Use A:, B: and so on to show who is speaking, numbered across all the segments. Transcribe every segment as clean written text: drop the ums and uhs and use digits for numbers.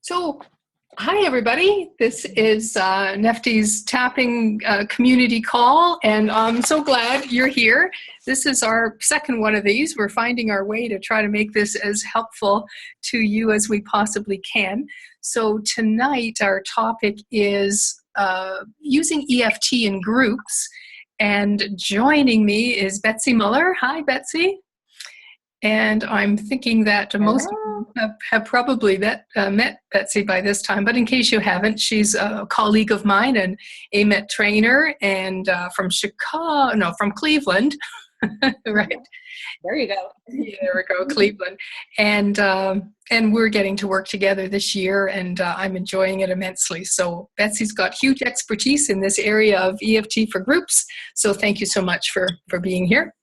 A: So, hi everybody. This is NeftTI's tapping community call, and I'm so glad you're here. This is our second one of these. We're finding our way to try to make this as helpful to you as we possibly can. So tonight our topic is using EFT in groups, and joining me is Betsy Muller. Hi, Betsy. And I'm thinking that most of you have probably met Betsy by this time, but in case you haven't, she's a colleague of mine, an AAMET trainer, and from Cleveland, right?
B: There you go.
A: Yeah, there we go, Cleveland. And we're getting to work together this year, and I'm enjoying it immensely. So Betsy's got huge expertise in this area of EFT for groups, so thank you so much for being here.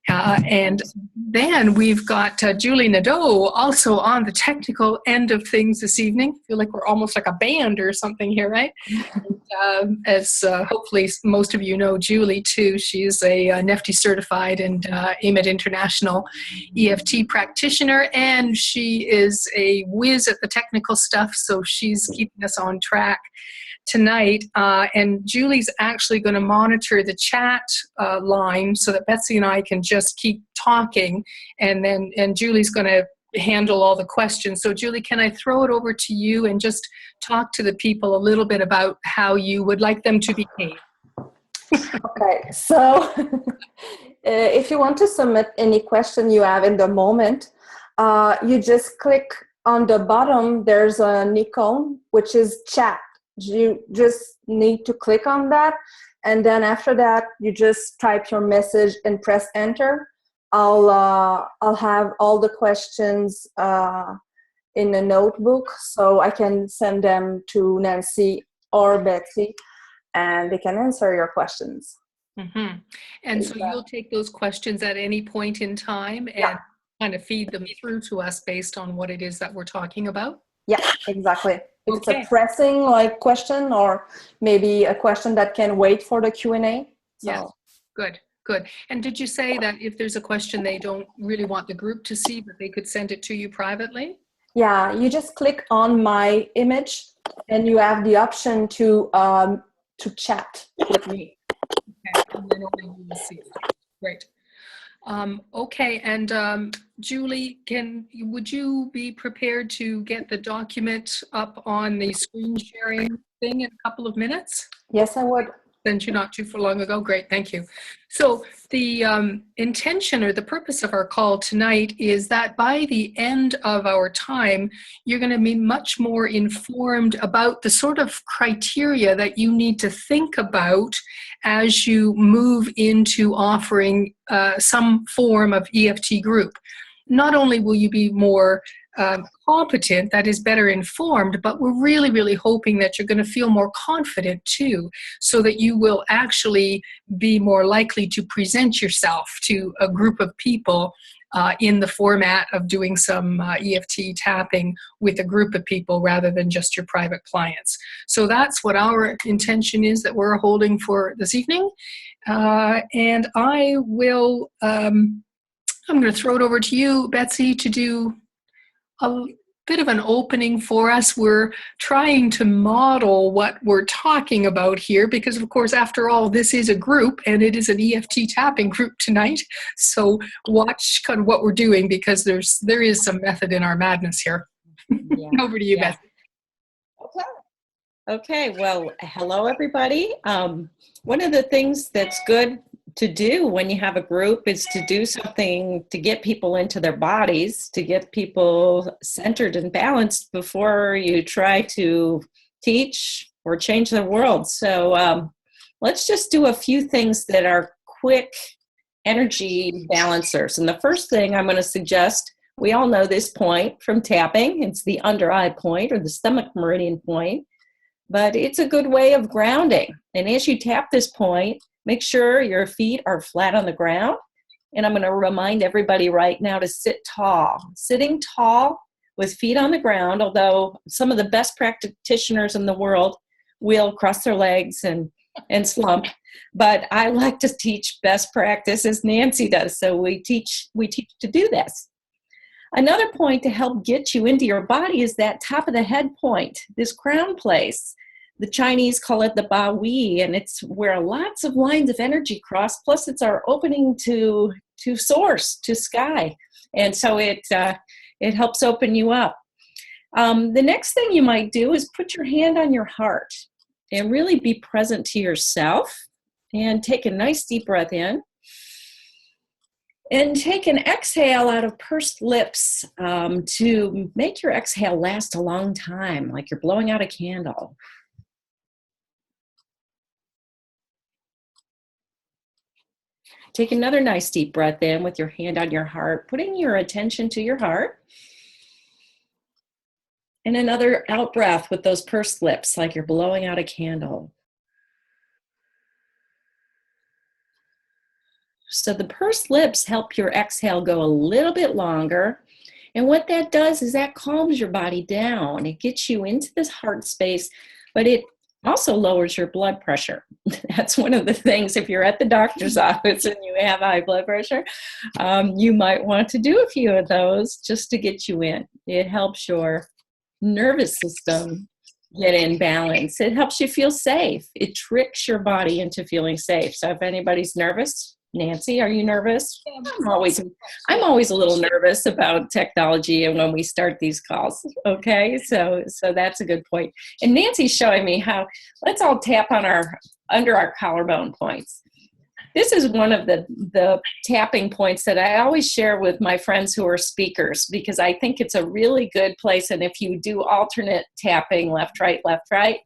A: And then we've got Julie Nadeau also on the technical end of things this evening. I feel like we're almost like a band or something here, right? And, as hopefully most of you know Julie too, she's a NeftTI certified and AAMET International EFT practitioner, and she is a whiz at the technical stuff, so she's keeping us on track tonight, and Julie's actually going to monitor the chat line so that Betsy and I can just keep talking, and Julie's going to handle all the questions. So Julie, can I throw it over to you and just talk to the people a little bit about how you would like them to behave?
B: Okay, so if you want to submit any question you have in the moment, you just click on the bottom. There's an icon which is chat. You just need to click on that, and then after that you just type your message and press enter. I'll have all the questions in a notebook, so I can send them to Nancy or Betsy, and they can answer your questions.
A: Mm-hmm. And so you'll take those questions at any point in time and kind of feed them through to us based on what it is that we're talking about?
B: Yeah, exactly. If it's a pressing question, or maybe a question that can wait for the Q&A. So.
A: Yes, good. And did you say that if there's a question they don't really want the group to see, but they could send it to you privately?
B: Yeah, you just click on my image and you have the option to chat with me.
A: Okay, and then only you will see it. Great. Okay, and Julie, would you be prepared to get the document up on the screen sharing thing in a couple of minutes?
B: Yes, I would.
A: Sent you not too long ago. Great, thank you. So the intention or the purpose of our call tonight is that by the end of our time, you're going to be much more informed about the sort of criteria that you need to think about as you move into offering some form of EFT group. Not only will you be more competent, that is better informed, but we're really, really hoping that you're going to feel more confident too, so that you will actually be more likely to present yourself to a group of people in the format of doing some EFT tapping with a group of people rather than just your private clients. So that's what our intention is that we're holding for this evening. And I will, I'm going to throw it over to you, Betsy, to do a bit of an opening for us. We're trying to model what we're talking about here because, of course, after all, this is a group and it is an EFT tapping group tonight. So watch kind of what we're doing because there is some method in our madness here. Yeah. Over to you, Beth.
C: Okay. Well, hello, everybody. One of the things that's good to do when you have a group is to do something to get people into their bodies, to get people centered and balanced before you try to teach or change the world. So let's just do a few things that are quick energy balancers. And the first thing I'm going to suggest, we all know this point from tapping. It's the under eye point or the stomach meridian point, but it's a good way of grounding. And as you tap this point, make sure your feet are flat on the ground. And I'm going to remind everybody right now to sit tall. Sitting tall with feet on the ground, although some of the best practitioners in the world will cross their legs and slump. But I like to teach best practice as Nancy does. So we teach to do this. Another point to help get you into your body is that top of the head point, this crown place. The Chinese call it the Ba Wei, and it's where lots of lines of energy cross, plus it's our opening to source, to sky. And so it helps open you up. The next thing you might do is put your hand on your heart and really be present to yourself, and take a nice deep breath in. And take an exhale out of pursed lips to make your exhale last a long time, like you're blowing out a candle. Take another nice deep breath in with your hand on your heart, putting your attention to your heart. And another out breath with those pursed lips, like you're blowing out a candle. So the pursed lips help your exhale go a little bit longer. And what that does is that calms your body down. It gets you into this heart space, but it also lowers your blood pressure. That's one of the things, if you're at the doctor's office and you have high blood pressure, you might want to do a few of those just to get you in. It helps your nervous system get in balance. It helps you feel safe. It tricks your body into feeling safe. So if anybody's nervous, Nancy, are you nervous? I'm always a little nervous about technology and when we start these calls. Okay, so that's a good point. And Nancy's showing me how, let's all tap on under our collarbone points. This is one of the tapping points that I always share with my friends who are speakers, because I think it's a really good place. And if you do alternate tapping, left, right,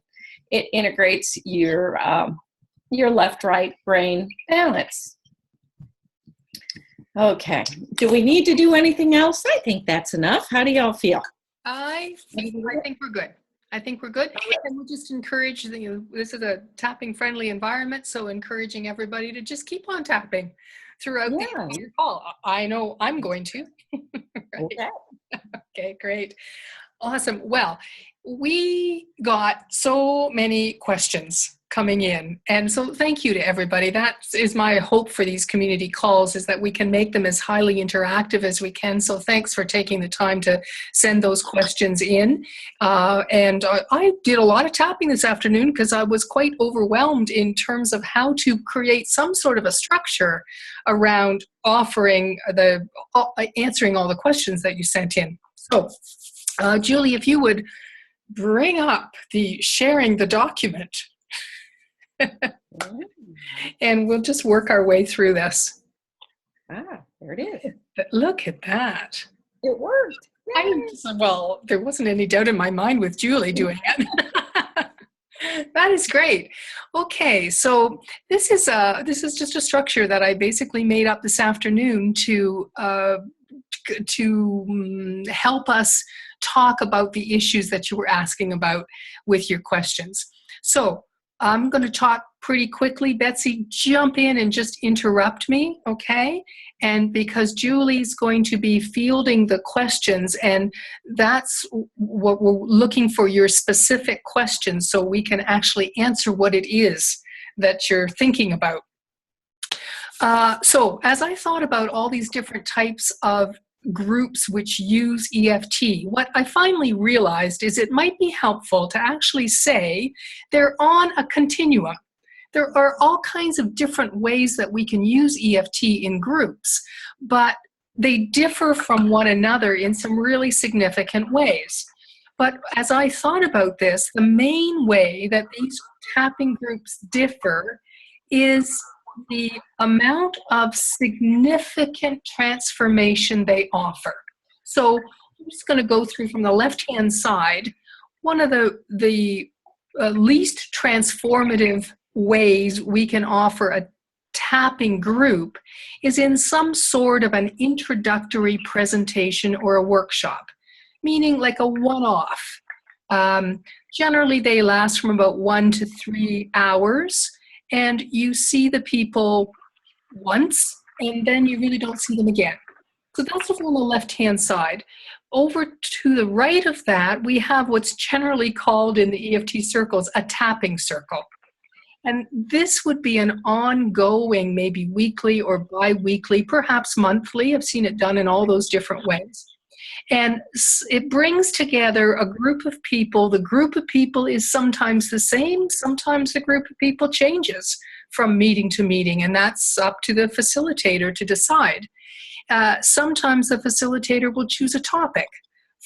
C: it integrates your left, right brain balance. Okay, do we need to do anything else? I think that's enough. How do y'all feel?
A: I think we're good. I think we're good. And we'll just encourage, this is a tapping friendly environment, so encouraging everybody to just keep on tapping throughout the call. I know I'm going to. Right? Okay. Okay, great. Awesome. Well, we got so many questions coming in. And so thank you to everybody. That is my hope for these community calls, is that we can make them as highly interactive as we can. So thanks for taking the time to send those questions in. And I did a lot of tapping this afternoon because I was quite overwhelmed in terms of how to create some sort of a structure around answering all the questions that you sent in. So Julie, if you would bring up the sharing the document. And we'll just work our way through this.
C: Ah, there it is.
A: Look at that.
C: It worked.
A: Well, there wasn't any doubt in my mind with Julie doing it. That is great. Okay, so this is just a structure that I basically made up this afternoon to help us talk about the issues that you were asking about with your questions. So I'm going to talk pretty quickly. Betsy, jump in and just interrupt me, okay? And because Julie's going to be fielding the questions, and that's what we're looking for, your specific questions, so we can actually answer what it is that you're thinking about. So as I thought about all these different types of groups which use EFT, what I finally realized is it might be helpful to actually say they're on a continuum. There are all kinds of different ways that we can use EFT in groups, but they differ from one another in some really significant ways. But as I thought about this, the main way that these tapping groups differ is the amount of significant transformation they offer. So I'm just going to go through from the left-hand side. One of the least transformative ways we can offer a tapping group is in some sort of an introductory presentation or a workshop, meaning like a one-off. Generally, they last from about 1 to 3 hours. And you see the people once, and then you really don't see them again. So that's on the left-hand side. Over to the right of that, we have what's generally called in the EFT circles a tapping circle. And this would be an ongoing, maybe weekly or bi-weekly, perhaps monthly. I've seen it done in all those different ways. And it brings together a group of people. The group of people is sometimes the same, sometimes the group of people changes from meeting to meeting, and that's up to the facilitator to decide. Sometimes the facilitator will choose a topic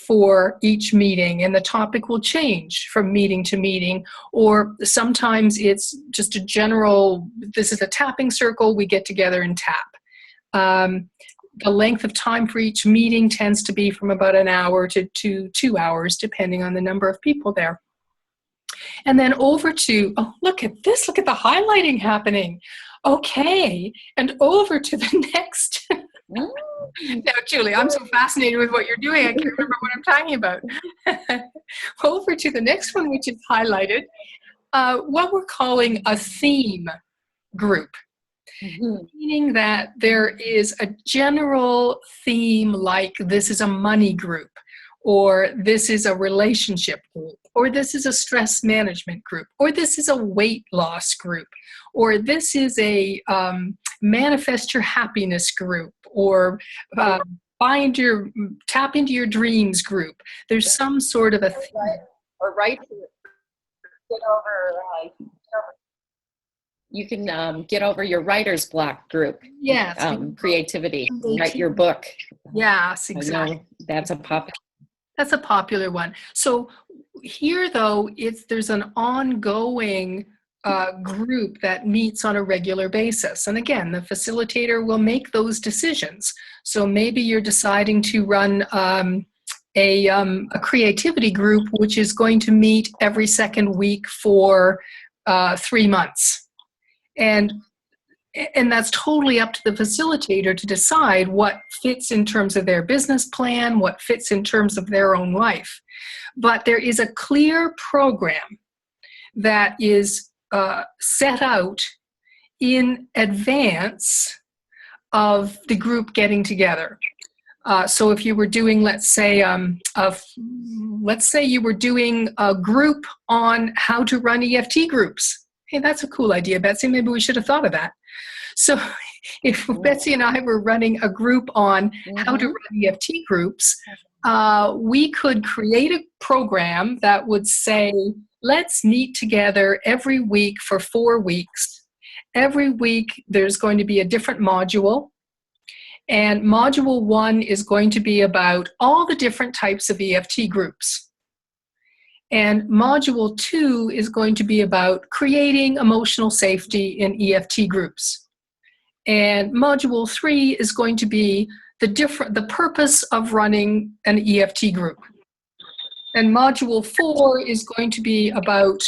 A: for each meeting, and the topic will change from meeting to meeting, or sometimes it's just a general, this is a tapping circle, we get together and tap. The length of time for each meeting tends to be from about an hour to 2 hours, depending on the number of people there. And then over to, oh, look at this, look at the highlighting happening. Okay, and over to the next. Now, Julie, I'm so fascinated with what you're doing, I can't remember what I'm talking about. Over to the next one, which is highlighted, what we're calling a theme group. Meaning that there is a general theme, like this is a money group, or this is a relationship group, or this is a stress management group, or this is a weight loss group, or this is a manifest your happiness group, or tap into your dreams group. There's some sort of a theme.
C: Or right to get over. You can get over your writer's block group.
A: Yes.
C: Creativity. Write your book.
A: Yes, exactly.
C: I know that's a
A: popular one. So here, though, there's an ongoing group that meets on a regular basis. And again, the facilitator will make those decisions. So maybe you're deciding to run a creativity group, which is going to meet every second week for 3 months. And that's totally up to the facilitator to decide what fits in terms of their business plan, what fits in terms of their own life. But there is a clear program that is set out in advance of the group getting together. So if you were doing, let's say you were doing a group on how to run EFT groups. Hey, that's a cool idea, Betsy. Maybe we should have thought of that. So if Betsy and I were running a group on how to run EFT groups, we could create a program that would say, let's meet together every week for 4 weeks. Every week there's going to be a different module. And module 1 is going to be about all the different types of EFT groups. And module 2 is going to be about creating emotional safety in EFT groups. And module 3 is going to be the purpose of running an EFT group. And module 4 is going to be about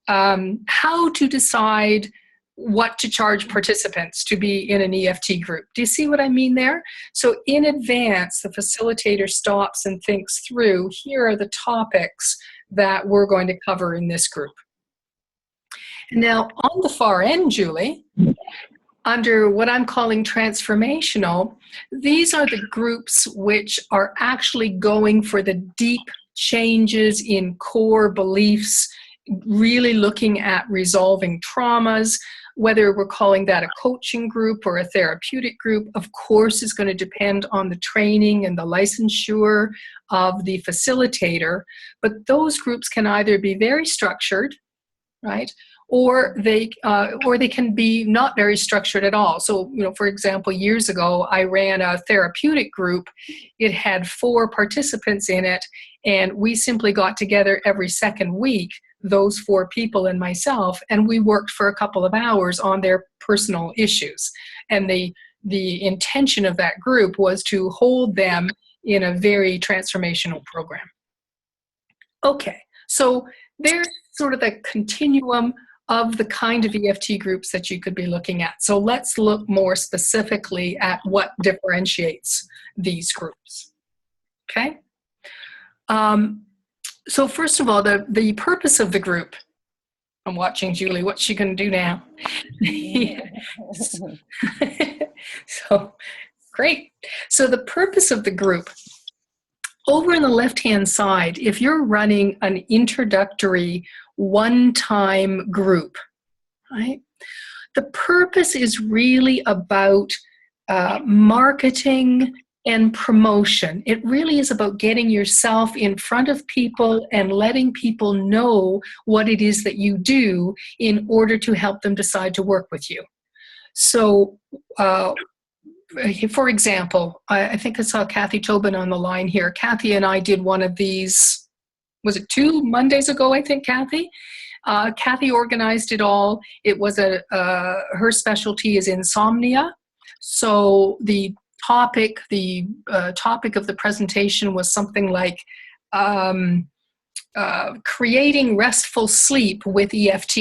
A: how to decide what to charge participants to be in an EFT group. Do you see what I mean there? So in advance, the facilitator stops and thinks through, here are the topics that we're going to cover in this group. Now, on the far end, Julie, under what I'm calling transformational, these are the groups which are actually going for the deep changes in core beliefs, really looking at resolving traumas. Whether we're calling that a coaching group or a therapeutic group, of course, is going to depend on the training and the licensure of the facilitator. But those groups can either be very structured, right? Or they can be not very structured at all. So, for example, years ago, I ran a therapeutic group. It had 4 participants in it, and we simply got together every second week, those 4 people and myself, and we worked for a couple of hours on their personal issues. And the intention of that group was to hold them in a very transformational program. Okay, so there's sort of the continuum of the kind of EFT groups that you could be looking at. So let's look more specifically at what differentiates these groups. Okay? So first of all, the purpose of the group. I'm watching Julie. What's she going to do now? So, great. So the purpose of the group, over on the left-hand side, if you're running an introductory one-time group, right? The purpose is really about marketing and promotion. It really is about getting yourself in front of people and letting people know what it is that you do in order to help them decide to work with you. So, for example, I think I saw Kathy Tobin on the line here. Kathy and I did one of these, was it 2 Mondays ago, I think, Kathy? Kathy organized it all. It was her specialty is insomnia. So the topic of the presentation was something like creating restful sleep with EFT.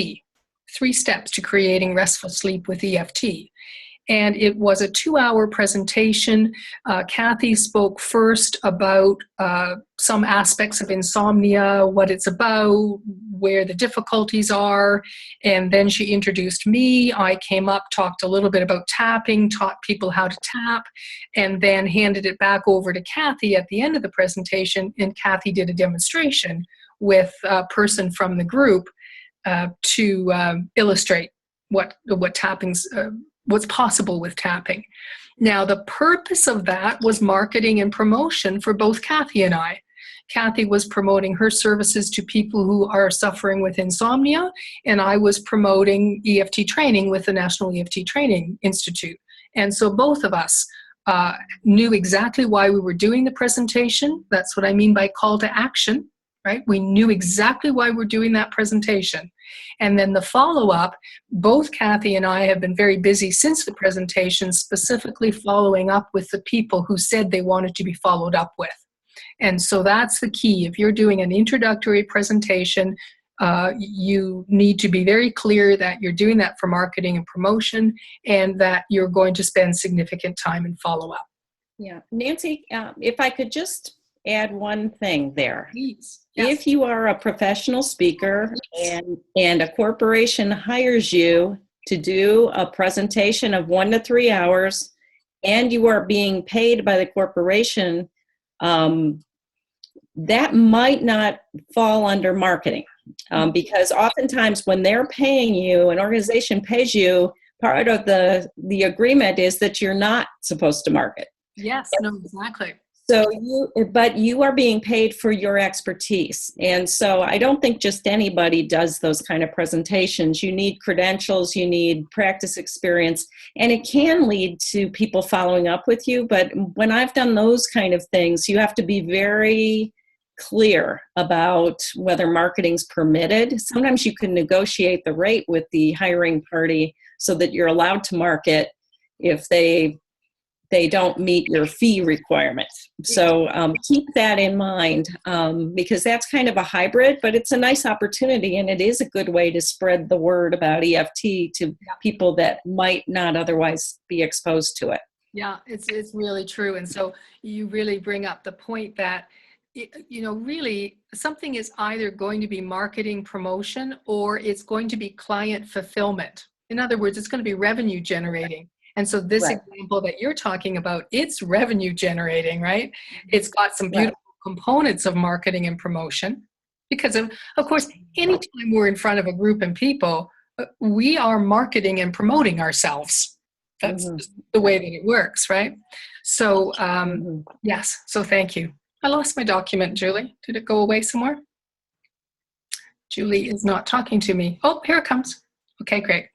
A: 3 steps to creating restful sleep with EFT. And it was a 2-hour presentation. Kathy spoke first about some aspects of insomnia, what it's about, where the difficulties are, and then she introduced me. I came up, talked a little bit about tapping, taught people how to tap, and then handed it back over to Kathy at the end of the presentation, and Kathy did a demonstration with a person from the group to illustrate what tapping's what's possible with tapping. Now, the purpose of that was marketing and promotion for both Kathy and I. Kathy was promoting her services to people who are suffering with insomnia, and I was promoting EFT training with the National EFT Training Institute. And so both of us knew exactly why we were doing the presentation. That's what I mean by call to action, right? We knew exactly why we're doing that presentation. And then the follow-up, both Kathy and I have been very busy since the presentation, specifically following up with the people who said they wanted to be followed up with. And so that's the key. If you're doing an introductory presentation, you need to be very clear that you're doing that for marketing and promotion, and that you're going to spend significant time in follow-up.
C: Yeah. Nancy, if I could just add one thing there.
A: Please. Yes.
C: If you are a professional speaker and a corporation hires you to do a presentation of 1 to 3 hours, and you are being paid by the corporation, that might not fall under marketing. Because oftentimes when they're paying you, an organization pays you, part of the agreement is that you're not supposed to market.
A: Yes, no, exactly.
C: So but you are being paid for your expertise. And so I don't think just anybody does those kind of presentations. You need credentials, you need practice experience, and it can lead to people following up with you. But when I've done those kind of things, you have to be very clear about whether marketing's permitted. Sometimes you can negotiate the rate with the hiring party so that you're allowed to market if they don't meet your fee requirements. So keep that in mind, because that's kind of a hybrid, but it's a nice opportunity, and it is a good way to spread the word about EFT to people that might not otherwise be exposed to it.
A: Yeah, it's really true. And so you really bring up the point that, really something is either going to be marketing promotion or it's going to be client fulfillment. In other words, it's going to be revenue generating. And so this example that you're talking about, it's revenue generating, right? It's got some beautiful components of marketing and promotion, because of course, anytime we're in front of a group of people, we are marketing and promoting ourselves. That's just the way that it works, right? So yes, so thank you. I lost my document, Julie. Did it go away somewhere? Julie is not talking to me. Oh, here it comes. Okay, great.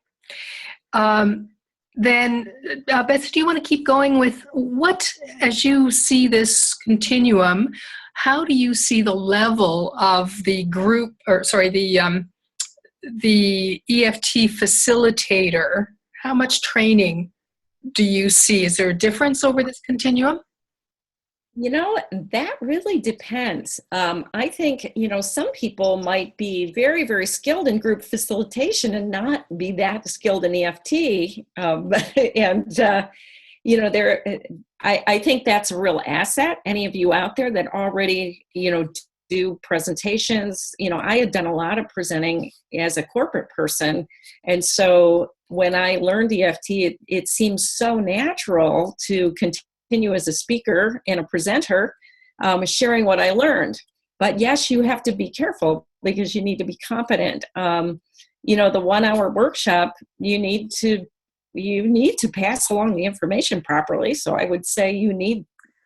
A: Then, Betsy, do you want to keep going with what, as you see this continuum, how do you see the level of the group, or sorry, the EFT facilitator? How much training do you see? Is there a difference over this continuum?
C: That really depends. I think, some people might be very, very skilled in group facilitation and not be that skilled in EFT. I think that's a real asset. Any of you out there that already, do presentations, I had done a lot of presenting as a corporate person. And so when I learned EFT, it seems so natural to continue as a speaker and a presenter, sharing what I learned. But yes, you have to be careful because you need to be competent. The 1 hour workshop, you need to pass along the information properly. So I would say you need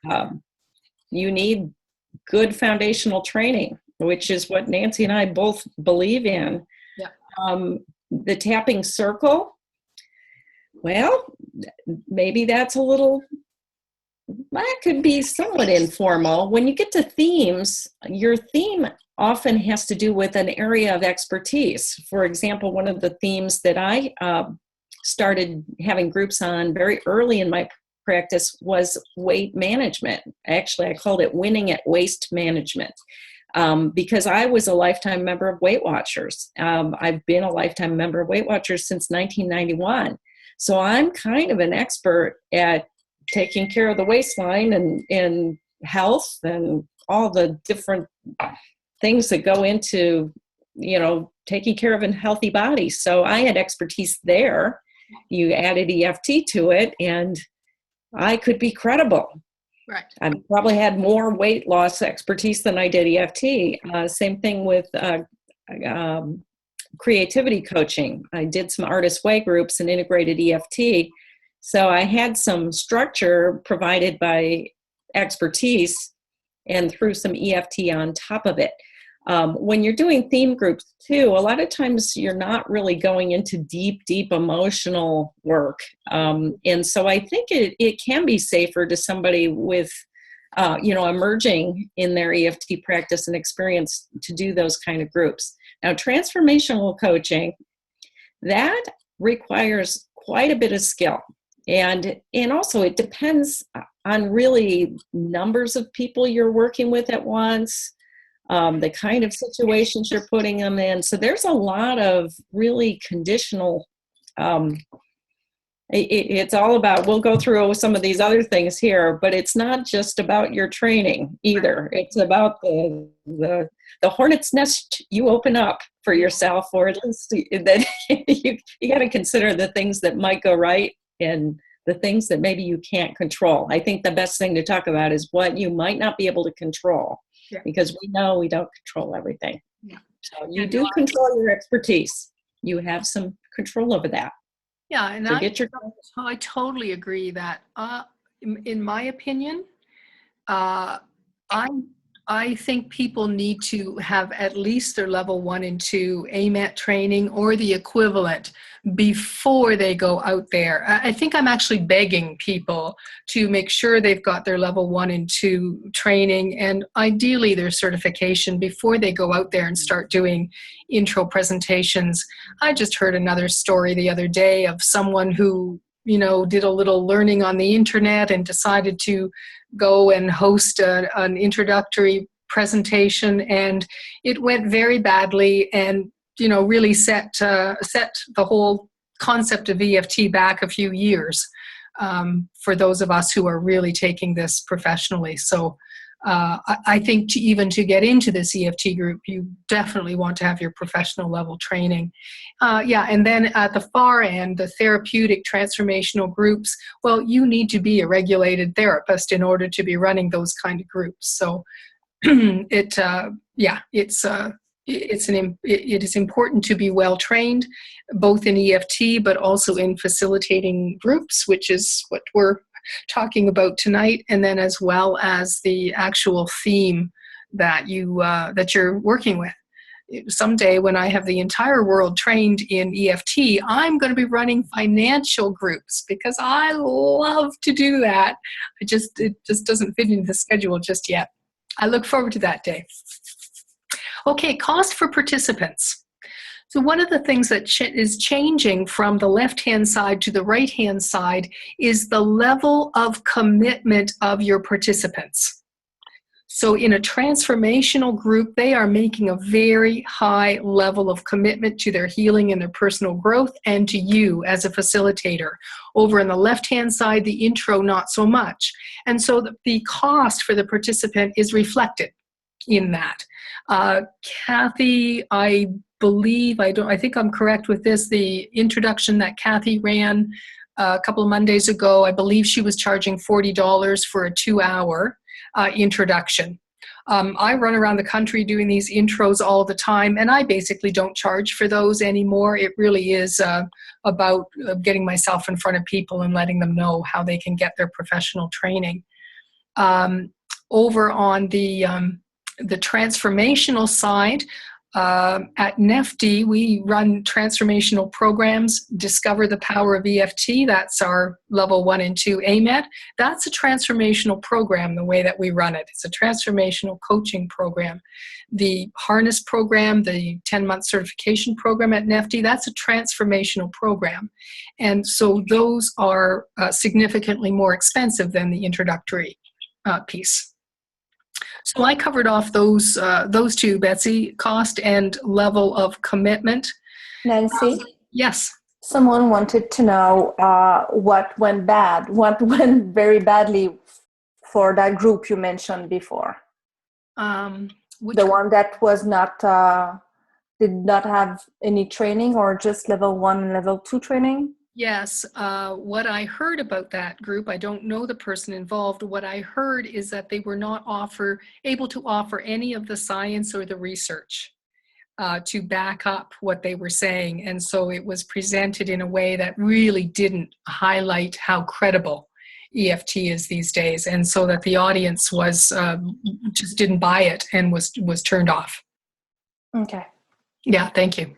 C: Um, you need good foundational training, which is what Nancy and I both believe in.
A: Yeah.
C: The tapping circle, well, maybe that's a little, that could be somewhat informal. When you get to themes, your theme often has to do with an area of expertise. For example, one of the themes that I started having groups on very early in my practice was weight management. Actually, I called it winning at waist management. Because I was a lifetime member of Weight Watchers. I've been a lifetime member of Weight Watchers since 1991. So I'm kind of an expert at taking care of the waistline and health and all the different things that go into, taking care of a healthy body. So I had expertise there. You added EFT to it, and I could be credible.
A: Right.
C: I probably had more weight loss expertise than I did EFT. Same thing with creativity coaching. I did some artist way groups and integrated EFT. So I had some structure provided by expertise and threw some EFT on top of it. When you're doing theme groups too, a lot of times you're not really going into deep emotional work. And so I think it can be safer to somebody with, emerging in their EFT practice and experience to do those kind of groups. Now, transformational coaching, that requires quite a bit of skill. And also it depends on really numbers of people you're working with at once, the kind of situations you're putting them in. So there's a lot of really conditional, it's all about, we'll go through some of these other things here, but it's not just about your training either. It's about the hornet's nest you open up for yourself, or at least that you got to consider the things that might go right and the things that maybe you can't control. I think the best thing to talk about is what you might not be able to control, because we know we don't control everything. Yeah. So you do control your expertise. You have some control over that.
A: Yeah, and
C: so
A: I totally agree that, in my opinion, I think people need to have at least their level 1 and 2 AAMET training or the equivalent before they go out there. I think I'm actually begging people to make sure they've got their level 1 and 2 training, and ideally their certification before they go out there and start doing intro presentations. I just heard another story the other day of someone who did a little learning on the internet and decided to go and host an introductory presentation, and it went very badly, and really set the whole concept of EFT back a few years for those of us who are really taking this professionally. So I think to get into this EFT group, you definitely want to have your professional level training. And then at the far end, the therapeutic transformational groups, well, you need to be a regulated therapist in order to be running those kind of groups. So it is important to be well trained, both in EFT but also in facilitating groups, which is what we're talking about tonight, and then as well as the actual theme that you're working with. Someday when I have the entire world trained in EFT, I'm going to be running financial groups because I love to do that. It just doesn't fit into the schedule just yet. I look forward to that day. Okay, cost for participants. So one of the things that is changing from the left-hand side to the right-hand side is the level of commitment of your participants. So in a transformational group, they are making a very high level of commitment to their healing and their personal growth, and to you as a facilitator. Over on the left-hand side, the intro, not so much. And so the cost for the participant is reflected in that. Kathy, I think I'm correct with this, the introduction that Kathy ran a couple of Mondays ago, I believe she was charging $40 for a 2-hour introduction. I run around the country doing these intros all the time, and I basically don't charge for those anymore. It really is about getting myself in front of people and letting them know how they can get their professional training. Over on the transformational side, at NeftTI, we run transformational programs. Discover the Power of EFT. That's our level 1 and 2 AAMET. That's a transformational program, the way that we run it. It's a transformational coaching program. The Harness program, the 10-month certification program at NeftTI, that's a transformational program. And so those are significantly more expensive than the introductory piece. So I covered off those two, Betsy, cost and level of commitment.
B: Nancy?
A: Yes.
B: Someone wanted to know what went bad, what went very badly for that group you mentioned before. The one that was not, did not have any training, or just level 1 and level 2 training?
A: Yes, what I heard about that group, I don't know the person involved, what I heard is that they were not able to offer any of the science or the research to back up what they were saying. And so it was presented in a way that really didn't highlight how credible EFT is these days. And so that the audience was just didn't buy it and was turned off.
B: Okay.
A: Yeah, thank you.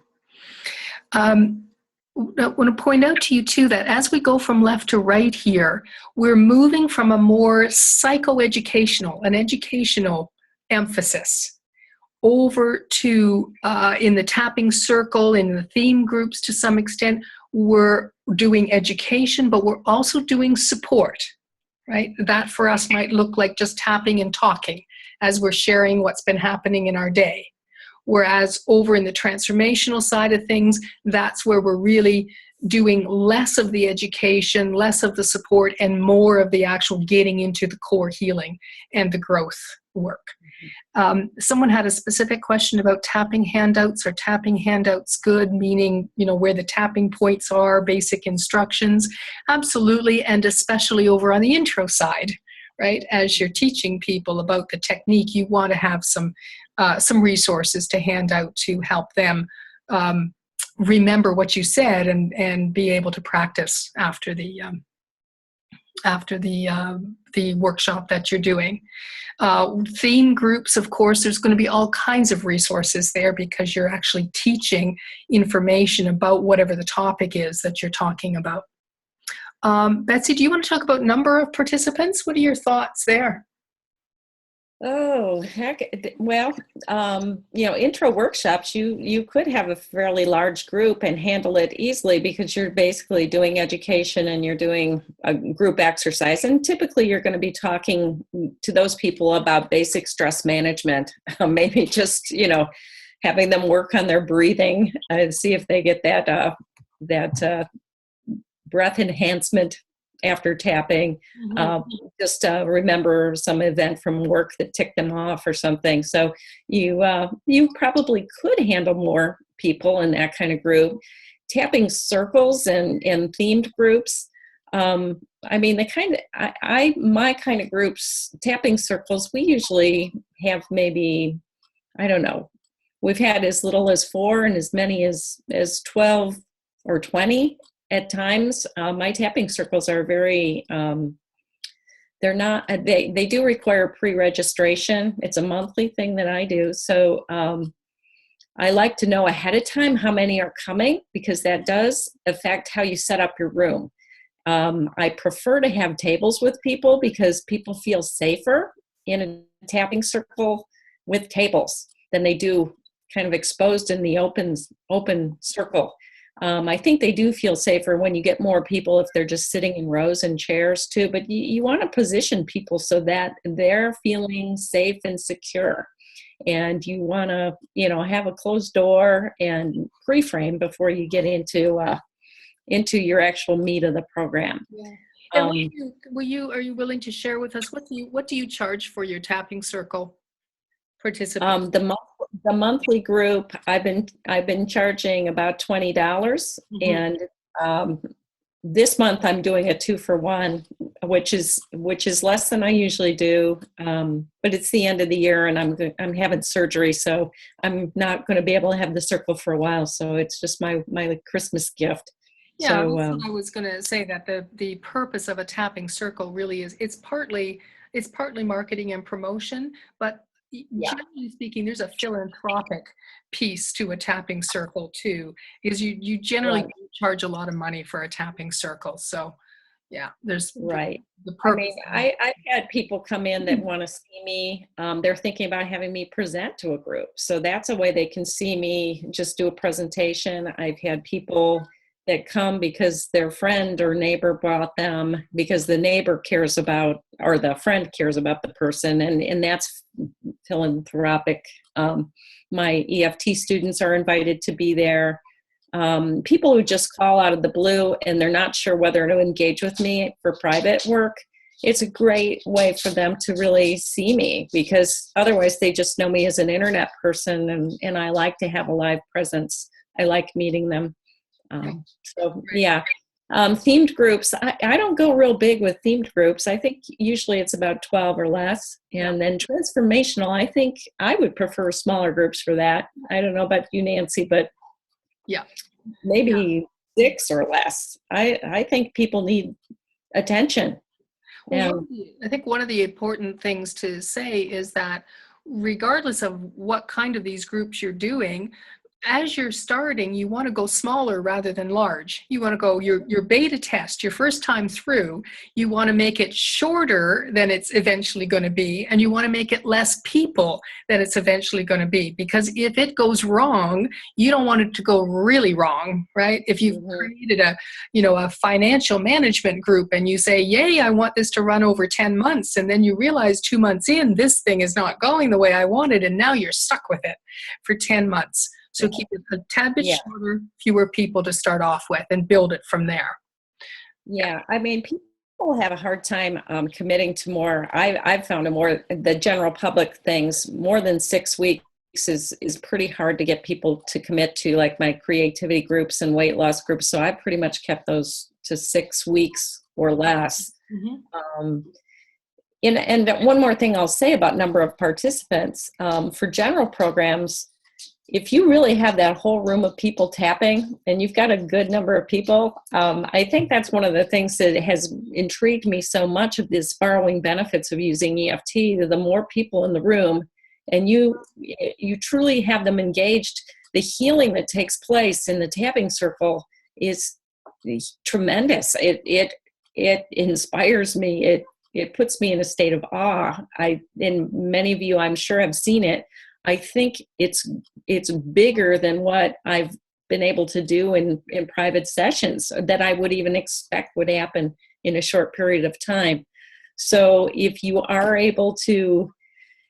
A: I want to point out to you, too, that as we go from left to right here, we're moving from a more psychoeducational, an educational emphasis, over to, in the tapping circle, in the theme groups to some extent, we're doing education, but we're also doing support, right? That for us might look like just tapping and talking as we're sharing what's been happening in our day. Whereas over in the transformational side of things, that's where we're really doing less of the education, less of the support, and more of the actual getting into the core healing and the growth work. Someone had a specific question about tapping handouts. Are tapping handouts good, meaning, you know, where the tapping points are, basic instructions? Absolutely, and especially over on the intro side, right? As you're teaching people about the technique, you want to have some resources to hand out to help them remember what you said and be able to practice after the workshop that you're doing. Theme groups, of course, there's going to be all kinds of resources there because you're actually teaching information about whatever the topic is that you're talking about. Betsy, do you want to talk about number of participants? What are your thoughts there?
C: Oh, heck. Well, you know, intro workshops, you could have a fairly large group and handle it easily because you're basically doing education and you're doing a group exercise. And typically you're going to be talking to those people about basic stress management, maybe just, you know, having them work on their breathing and see if they get that breath enhancement after tapping. Just remember some event from work that ticked them off or something. So you probably could handle more people in that kind of group. Tapping circles and themed groups. I mean, the kind of my kind of groups, tapping circles, we usually have maybe, I don't know, we've had as little as 4 and as many as 12 or 20 at times. My tapping circles are very, they're not, they do require pre-registration. It's a monthly thing that I do. So I like to know ahead of time how many are coming because that does affect how you set up your room. I prefer to have tables with people because people feel safer in a tapping circle with tables than they do kind of exposed in the open circle. I think they do feel safer when you get more people if they're just sitting in rows and chairs too, but you want to position people so that they're feeling safe and secure. And you want to, you know, have a closed door and pre-frame before you get into your actual meat of the program.
A: Yeah. And are you willing to share with us what do you charge for your tapping circle participants?
C: The monthly group, I've been charging about $20, and this month I'm doing a 2-for-1, which is less than I usually do. But it's the end of the year, and I'm having surgery, so I'm not going to be able to have the circle for a while. So it's just my Christmas gift.
A: Yeah,
C: so,
A: I was going to say that the purpose of a tapping circle really is, it's partly it's partly marketing and promotion, but
C: Yeah.
A: generally speaking, there's a philanthropic piece to a tapping circle too, because you generally
C: Right.
A: charge a lot of money for a tapping circle. So yeah, there's
C: Right.
A: the
C: I
A: purpose.
C: mean, I've had people come in that want to see me. They're thinking about having me present to a group. So that's a way they can see me, just do a presentation. I've had people that come because their friend or neighbor brought them, because the neighbor cares about, or the friend cares about the person. And that's philanthropic. My EFT students are invited to be there. People who just call out of the blue and they're not sure whether to engage with me for private work, it's a great way for them to really see me, because otherwise they just know me as an internet person, and I like to have a live presence. I like meeting them. Yeah. Themed groups, I don't go real big with themed groups. I think usually it's about 12 or less. And then transformational, I think I would prefer smaller groups for that. I don't know about you, Nancy, but
A: Yeah.
C: maybe 6 or less. I think people need attention.
A: Well, I think one of the important things to say is that regardless of what kind of these groups you're doing, as you're starting, you want to go smaller rather than large. You want to go your beta test, your first time through, you want to make it shorter than it's eventually going to be, and you want to make it less people than it's eventually going to be. Because if it goes wrong, you don't want it to go really wrong, right? If you've created a financial management group and you say, yay, I want this to run over 10 months, and then you realize 2 months in, this thing is not going the way I wanted, and now you're stuck with it for 10 months. So keep it a tad bit shorter, fewer people to start off with, and build it from there.
C: Yeah, I mean, people have a hard time committing to more. I've found the general public things, more than 6 weeks is pretty hard to get people to commit to, like my creativity groups and weight loss groups. So I pretty much kept those to 6 weeks or less. And one more thing I'll say about number of participants, for general programs, if you really have that whole room of people tapping and you've got a good number of people, I think that's one of the things that has intrigued me so much of this borrowing benefits of using EFT. The more people in the room and you truly have them engaged, the healing that takes place in the tapping circle is tremendous. It inspires me. It puts me in a state of awe. And many of you, I'm sure, have seen it. I think it's bigger than what I've been able to do in private sessions that I would even expect would happen in a short period of time. So if you are able to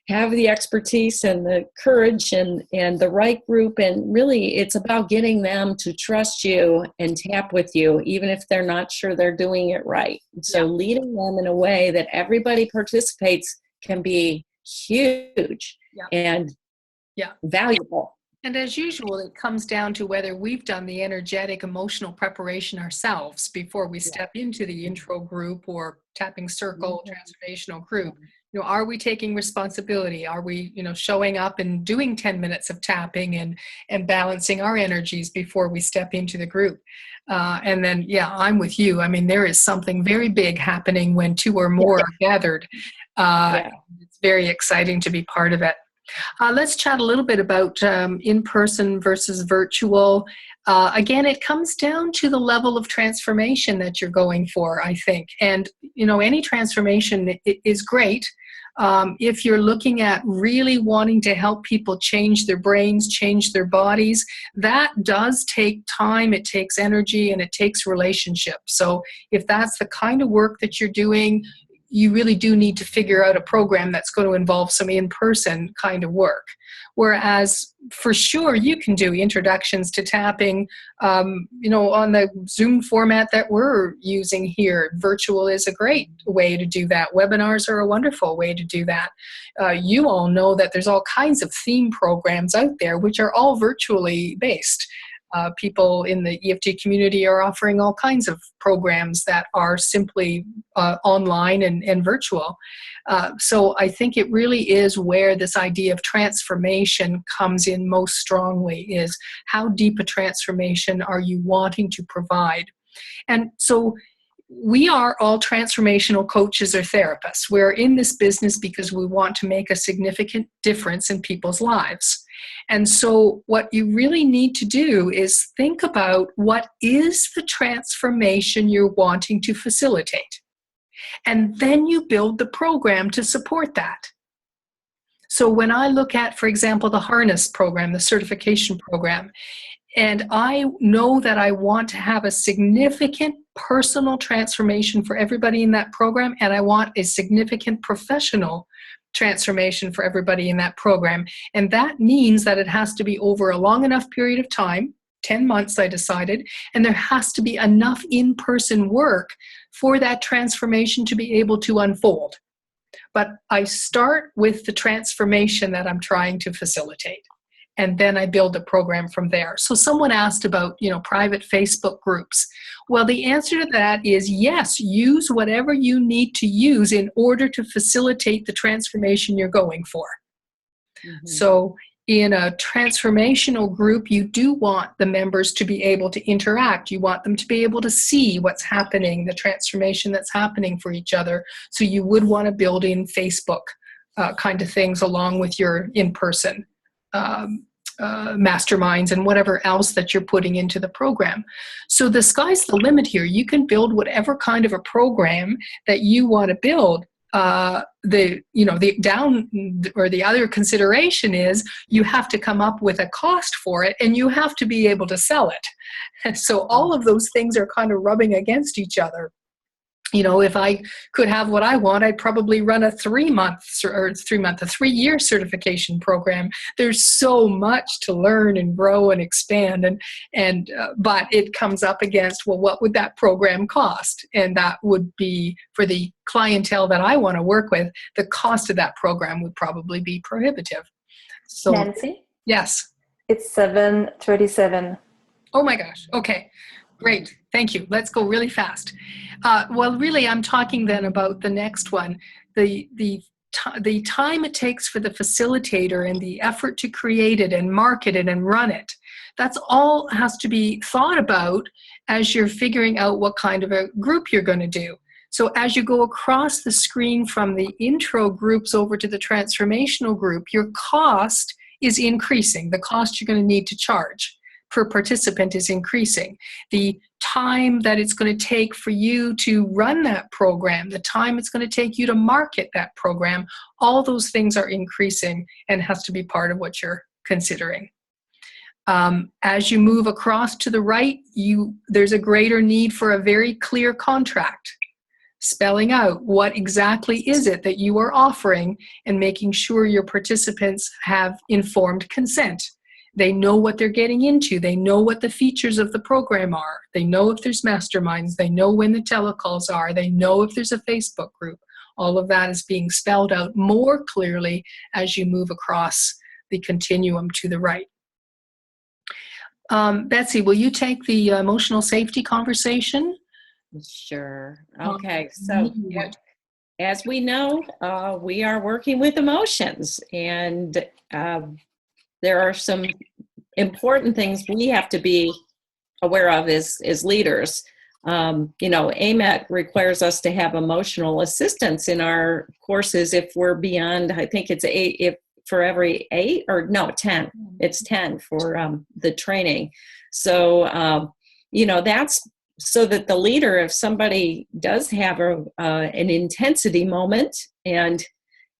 C: have the expertise and the courage and the right group, and really it's about getting them to trust you and tap with you, even if they're not sure they're doing it right. So leading them in a way that everybody participates can be huge and valuable.
A: And as usual, it comes down to whether we've done the energetic, emotional preparation ourselves before we step into the intro group or tapping circle, transformational group. Are we taking responsibility? Are we, showing up and doing 10 minutes of tapping and balancing our energies before we step into the group? And then, I'm with you. I mean, there is something very big happening when 2 or more are gathered. It's very exciting to be part of it. Let's chat a little bit about in-person versus virtual. Again, it comes down to the level of transformation that you're going for, I think. And, any transformation is great. If you're looking at really wanting to help people change their brains, change their bodies, that does take time, it takes energy, and it takes relationships. So if that's the kind of work that you're doing, you really do need to figure out a program that's going to involve some in-person kind of work. Whereas for sure you can do introductions to tapping, on the Zoom format that we're using here. Virtual is a great way to do that. Webinars are a wonderful way to do that. You all know that there's all kinds of theme programs out there which are all virtually based. People in the EFT community are offering all kinds of programs that are simply online and virtual. So I think it really is where this idea of transformation comes in most strongly, is how deep a transformation are you wanting to provide? And so we are all transformational coaches or therapists. We're in this business because we want to make a significant difference in people's lives. And so what you really need to do is think about what is the transformation you're wanting to facilitate. And then you build the program to support that. So when I look at, for example, the harness program, the certification program, and I know that I want to have a significant personal transformation for everybody in that program, and I want a significant professional transformation for everybody in that program. And that means that it has to be over a long enough period of time, 10 months I decided, and there has to be enough in-person work for that transformation to be able to unfold. But I start with the transformation that I'm trying to facilitate. And then I build a program from there. So someone asked about, private Facebook groups. Well, the answer to that is yes, use whatever you need to use in order to facilitate the transformation you're going for. Mm-hmm. So in a transformational group, you do want the members to be able to interact. You want them to be able to see what's happening, the transformation that's happening for each other. So you would want to build in Facebook kind of things along with your in-person masterminds and whatever else that you're putting into the program. So the sky's the limit here. You can build whatever kind of a program that you want to build. The other consideration is you have to come up with a cost for it, and you have to be able to sell it. And so all of those things are kind of rubbing against each other. If I could have what I want, I'd probably run a 3-year certification program. There's so much to learn and grow and expand, but it comes up against, well, what would that program cost? And that would be, for the clientele that I want to work with, the cost of that program would probably be prohibitive. So,
B: Nancy?
A: Yes.
B: It's 7:37.
A: Oh my gosh. Okay. Great. Thank you. Let's go really fast. Well, really, I'm talking then about the next one, the time it takes for the facilitator and the effort to create it and market it and run it. That's all has to be thought about as you're figuring out what kind of a group you're going to do. So as you go across the screen from the intro groups over to the transformational group, your cost is increasing. The cost you're going to need to charge per participant is increasing. The time that it's going to take for you to run that program, the time it's going to take you to market that program, all those things are increasing and has to be part of what you're considering. As you move across to the right, there's a greater need for a very clear contract, spelling out what exactly is it that you are offering and making sure your participants have informed consent. They know what they're getting into. They know what the features of the program are. They know if there's masterminds. They know when the telecalls are. They know if there's a Facebook group. All of that is being spelled out more clearly as you move across the continuum to the right. Betsy, will you take the emotional safety conversation?
C: Sure. Okay. So as we know, we are working with emotions, and there are some important things we have to be aware of as leaders. AAMET requires us to have emotional assistance in our courses if we're beyond, I think it's 8, if for every 8 or no, 10. It's 10 for the training. So, that's so that the leader, if somebody does have an intensity moment and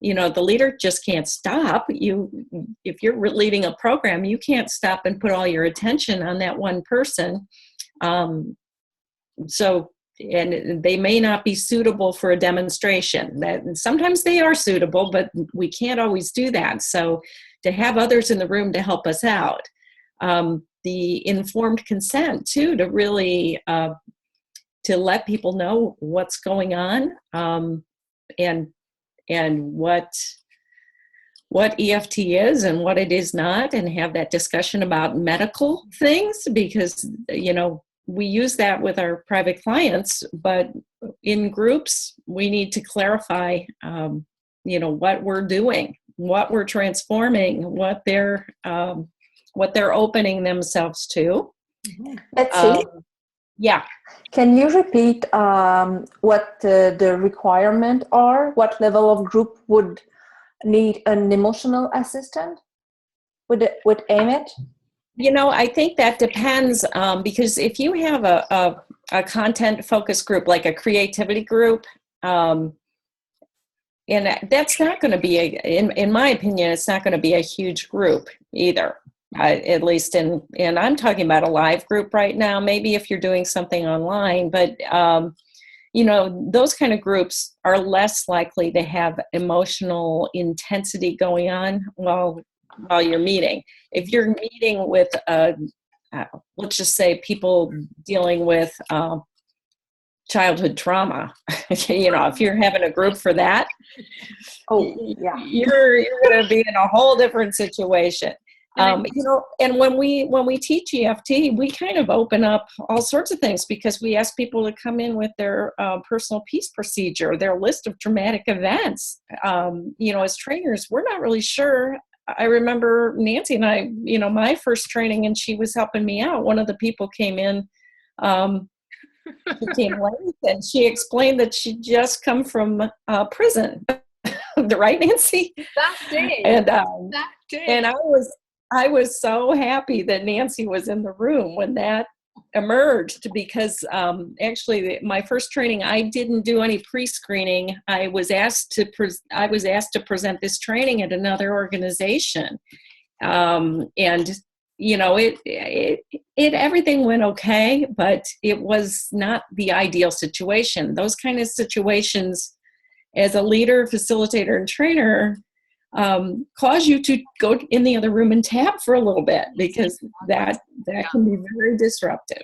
C: the leader just can't stop. If you're leading a program, you can't stop and put all your attention on that one person. And they may not be suitable for a demonstration. Sometimes they are suitable, but we can't always do that. So to have others in the room to help us out. The informed consent too, to really to let people know what's going on, and what EFT is and what it is not, and have that discussion about medical things, because we use that with our private clients, but in groups we need to clarify what we're doing, what we're transforming, what they're opening themselves to.
B: Betsy,
C: Yeah.
B: Can you repeat what the requirement are? What level of group would need an emotional assistant with AAMET?
C: I think that depends, because if you have a content focus group, like a creativity group, and that's not going to be, in my opinion, it's not going to be a huge group either. At least and I'm talking about a live group right now, maybe if you're doing something online, but those kind of groups are less likely to have emotional intensity going on while you're meeting. If you're meeting with, let's just say, people dealing with childhood trauma, if you're having a group for that, you're going to be in a whole different situation. And when we teach EFT, we kind of open up all sorts of things, because we ask people to come in with their personal peace procedure, their list of traumatic events. As trainers, we're not really sure. I remember Nancy and I, my first training, and she was helping me out. One of the people came in, she came late, and she explained that she'd just come from prison. Right, Nancy?
A: That day.
C: And
A: that day.
C: And I was so happy that Nancy was in the room when that emerged, because actually my first training, I didn't do any pre-screening. I was asked to present this training at another organization, and everything went okay, but it was not the ideal situation. Those kind of situations, as a leader, facilitator, and trainer, cause you to go in the other room and tap for a little bit, because that can be very disruptive.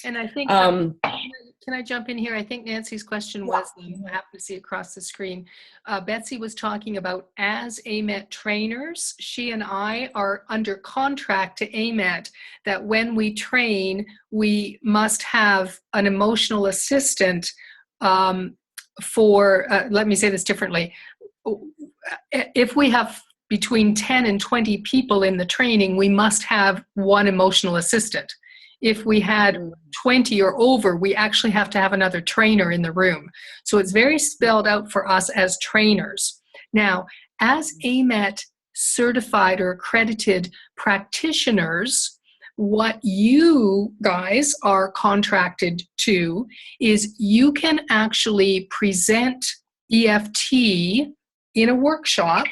A: And I think, can I jump in here? I think Nancy's question was, I happen to see across the screen, Betsy was talking about, as AAMET trainers, she and I are under contract to AAMET that when we train, we must have an emotional assistant let me say this differently. If we have between 10 and 20 people in the training, we must have one emotional assistant. If we had 20 or over, we actually have to have another trainer in the room. So it's very spelled out for us as trainers. Now, as AAMET certified or accredited practitioners, what you guys are contracted to is you can actually present EFT in a workshop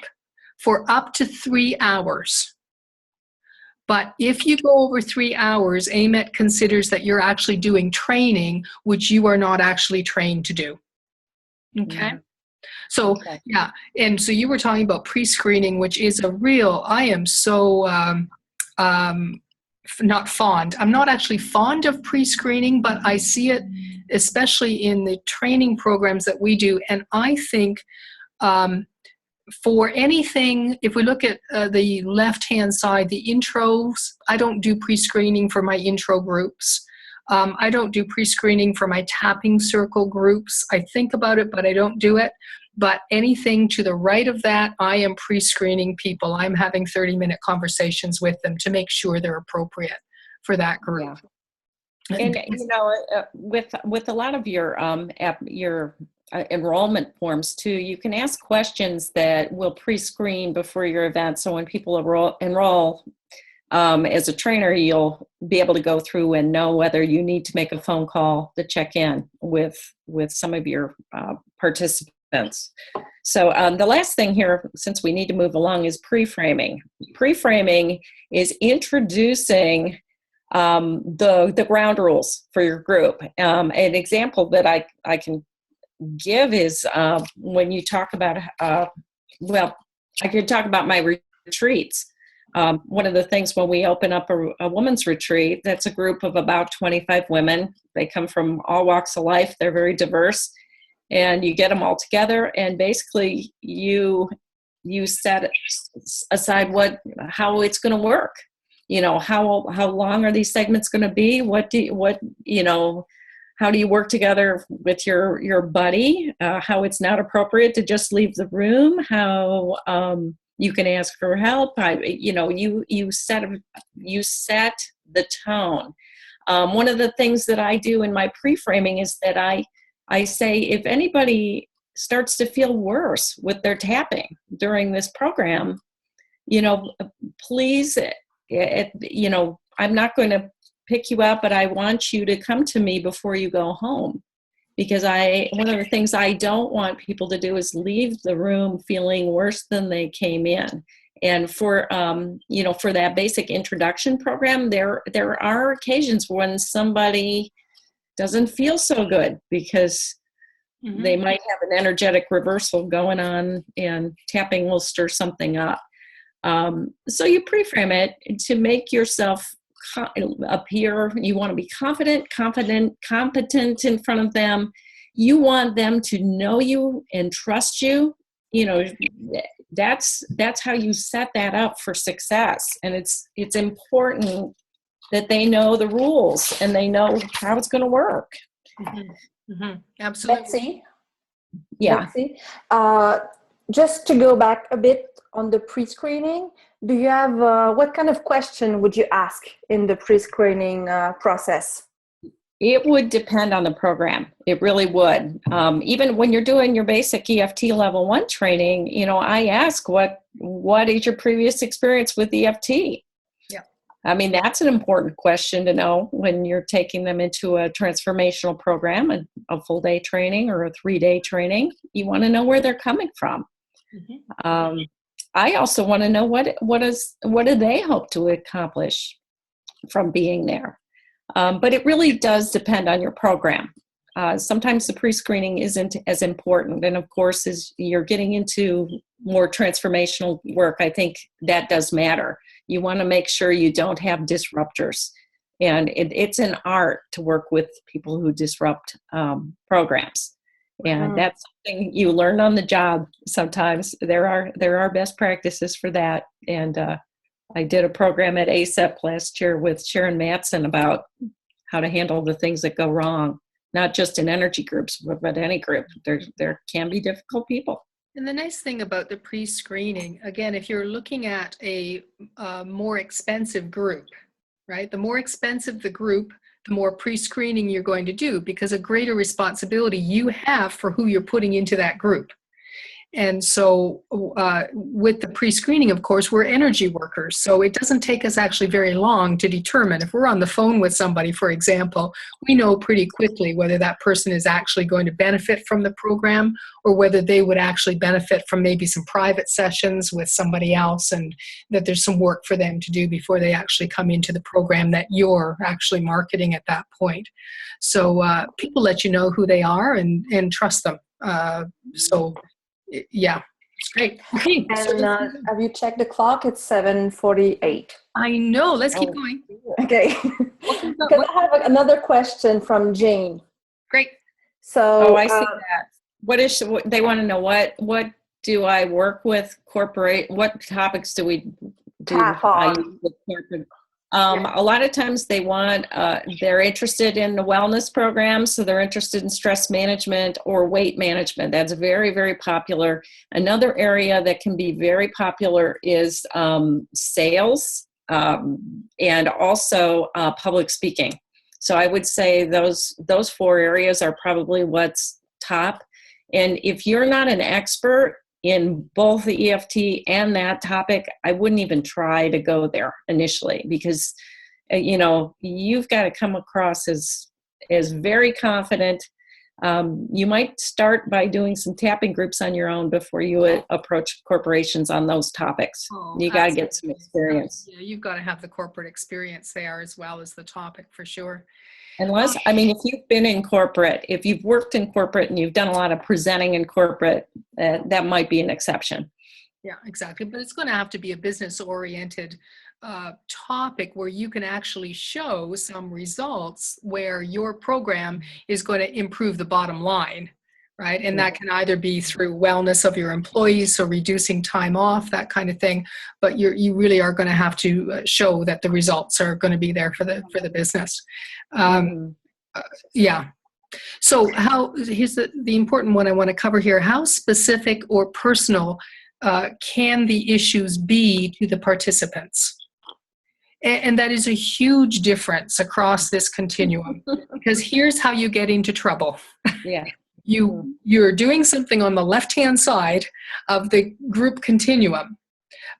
A: for up to 3 hours. But if you go over 3 hours, AAMET considers that you're actually doing training, which you are not actually trained to do. Okay? Mm-hmm. So, yeah. And so you were talking about pre-screening, which is a real, I am so not fond. I'm not actually fond of pre-screening, but I see it especially in the training programs that we do. And I think for anything, if we look at the left-hand side, the intros, I don't do pre-screening for my intro groups. I don't do pre-screening for my tapping circle groups. I think about it, but I don't do it. But anything to the right of that, I am pre-screening people. I'm having 30-minute conversations with them to make sure they're appropriate for that group.
C: Yeah. And with a lot of your enrollment forms too, you can ask questions that will pre-screen before your event. So when people enroll as a trainer, you'll be able to go through and know whether you need to make a phone call to check in with some of your participants. So the last thing here, since we need to move along, is pre-framing. Pre-framing is introducing the ground rules for your group. An example that I can give is when you talk about, I could talk about my retreats. One of the things when we open up a women's retreat, that's a group of about 25 women. They come from all walks of life. They're very diverse. And you get them all together, and basically you set aside how it's going to work. How long are these segments going to be? How do you work together with your buddy? How it's not appropriate to just leave the room? How you can ask for help? You set the tone. One of the things that I do in my pre-framing is that I say, if anybody starts to feel worse with their tapping during this program, please, I'm not going to pick you up, but I want you to come to me before you go home. Because one of the things I don't want people to do is leave the room feeling worse than they came in. And for that basic introduction program, there are occasions when somebody doesn't feel so good because they might have an energetic reversal going on, and tapping will stir something up. So you pre-frame it to make yourself appear. You want to be confident, competent in front of them. You want them to know you and trust you. That's how you set that up for success. And it's important that they know the rules and they know how it's going to work.
A: Absolutely.
B: Betsy?
C: Yeah.
B: Betsy, just to go back a bit on the pre-screening, do you have, what kind of question would you ask in the pre-screening process?
C: It would depend on the program. It really would. Even when you're doing your basic EFT level 1 training, I ask, what is your previous experience with EFT?
A: Yeah.
C: I mean, that's an important question to know when you're taking them into a transformational program, a full day training or a 3-day training. You want to know where they're coming from. I also want to know what do they hope to accomplish from being there. But it really does depend on your program. Sometimes the pre-screening isn't as important. And of course, as you're getting into more transformational work, I think that does matter. You want to make sure you don't have disruptors. And it's an art to work with people who disrupt programs. And that's something you learn on the job sometimes. There are best practices for that. And I did a program at AAMET last year with Sharon Matson about how to handle the things that go wrong, not just in energy groups, but any group. There can be difficult people.
A: And the nice thing about the pre-screening, again, if you're looking at a more expensive group, right? The more expensive the group, the more pre-screening you're going to do, because a greater responsibility you have for who you're putting into that group. And so with the pre-screening, of course, we're energy workers. So it doesn't take us actually very long to determine. If we're on the phone with somebody, for example, we know pretty quickly whether that person is actually going to benefit from the program or whether they would actually benefit from maybe some private sessions with somebody else, and that there's some work for them to do before they actually come into the program that you're actually marketing at that point. So people let you know who they are and trust them. Yeah, it's great. Okay.
B: And have you checked the clock? It's 7:48.
A: I know. Let's keep going.
B: Okay. Because I have another question from Jane.
A: Great.
B: So
C: I see that. What they want to know? What do I work with corporate? What topics do we do? I use with corporate? A lot of times they want, they're interested in the wellness program, so they're interested in stress management or weight management. That's very, very popular. Another area that can be very popular is sales and also public speaking. So I would say those 4 areas are probably what's top. And if you're not an expert in both the EFT and that topic, I wouldn't even try to go there initially, because you've got to come across as very confident. You might start by doing some tapping groups on your own before you approach corporations on those topics. You got to get some experience.
A: Yeah, you've got to have the corporate experience there as well as the topic, for sure.
C: Unless, if you've been in corporate, if you've worked in corporate and you've done a lot of presenting in corporate, that might be an exception.
A: Yeah, exactly. But it's going to have to be a business-oriented topic where you can actually show some results where your program is going to improve the bottom line, right? And that can either be through wellness of your employees, so reducing time off, that kind of thing. But you really are going to have to show that the results are going to be there for the business. Yeah. So here's the important one I want to cover here. How specific or personal can the issues be to the participants? And that is a huge difference across this continuum, because here's how you get into trouble.
C: Yeah.
A: You're doing something on the left-hand side of the group continuum,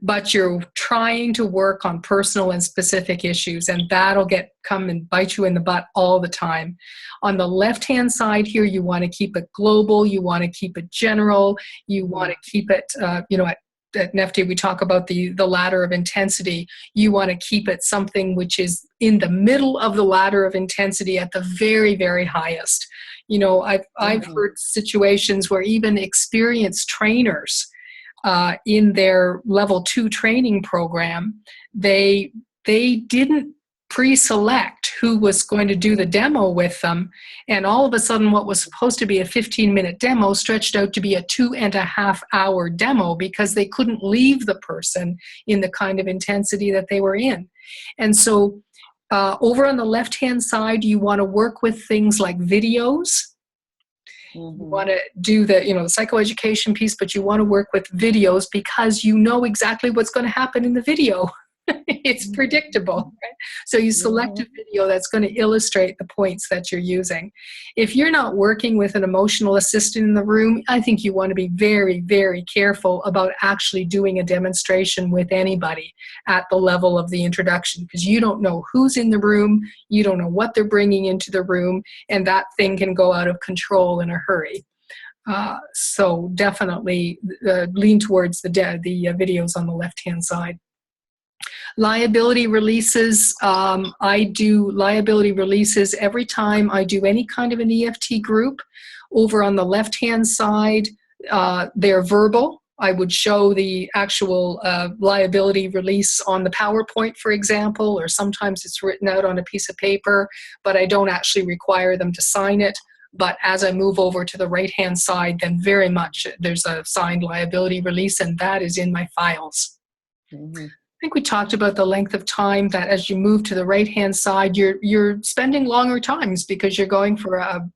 A: but you're trying to work on personal and specific issues, and that'll come and bite you in the butt all the time. On the left-hand side here, you want to keep it global, you want to keep it general, you want to keep it, at NeftTI, we talk about the ladder of intensity. You want to keep it something which is in the middle of the ladder of intensity at the very, very highest. I've heard situations where even experienced trainers in their level 2 training program, they didn't pre-select who was going to do the demo with them, and all of a sudden what was supposed to be a 15-minute demo stretched out to be a 2.5-hour demo because they couldn't leave the person in the kind of intensity that they were in. And so over on the left-hand side, you want to work with things like videos. You want to do the psychoeducation piece, but you want to work with videos because you know exactly what's going to happen in the video. It's predictable, right? So you select a video that's going to illustrate the points that you're using. If you're not working with an emotional assistant in the room, I think you want to be very, very careful about actually doing a demonstration with anybody at the level of the introduction, because you don't know who's in the room, you don't know what they're bringing into the room, and that thing can go out of control in a hurry. So definitely lean towards the videos on the left-hand side. Liability releases, I do liability releases every time I do any kind of an EFT group. Over on the left-hand side, they're verbal. I would show the actual liability release on the PowerPoint, for example, or sometimes it's written out on a piece of paper, but I don't actually require them to sign it. But as I move over to the right-hand side, then very much there's a signed liability release, and that is in my files. I think we talked about the length of time that as you move to the right-hand side, you're spending longer times because you're going for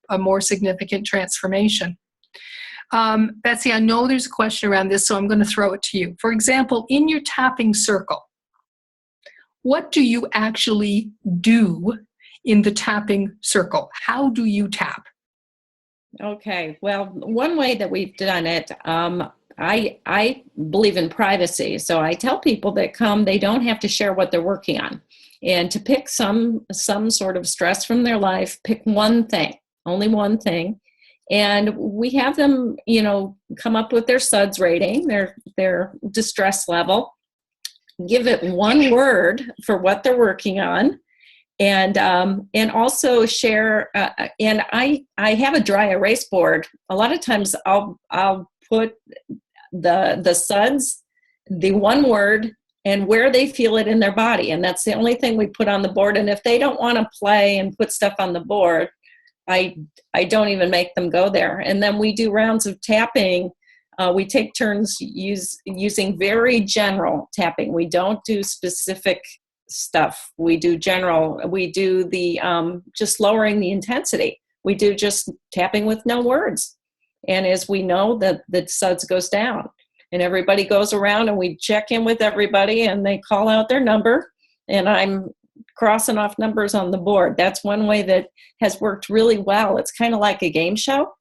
A: a more significant transformation. Betsy, I know there's a question around this, so I'm going to throw it to you. For example, in your tapping circle, what do you actually do in the tapping circle? How do you tap?
C: Okay, well, one way that we've done it, I believe in privacy, so I tell people that come, they don't have to share what they're working on, and to pick some sort of stress from their life, pick one thing, only one thing, and we have them, come up with their SUDS rating, their distress level, give it one word for what they're working on, and also share. And I have a dry erase board. A lot of times I'll put the SUDS, the one word, and where they feel it in their body, and that's the only thing we put on the board. And if they don't want to play and put stuff on the board, I don't even make them go there. And then we do rounds of tapping. We take turns using very general tapping. We don't do specific stuff. We do general. We do the just lowering the intensity. We do just tapping with no words. And as we know, the SUDS goes down, and everybody goes around, and we check in with everybody, and they call out their number, and I'm crossing off numbers on the board. That's one way that has worked really well. It's kind of like a game show,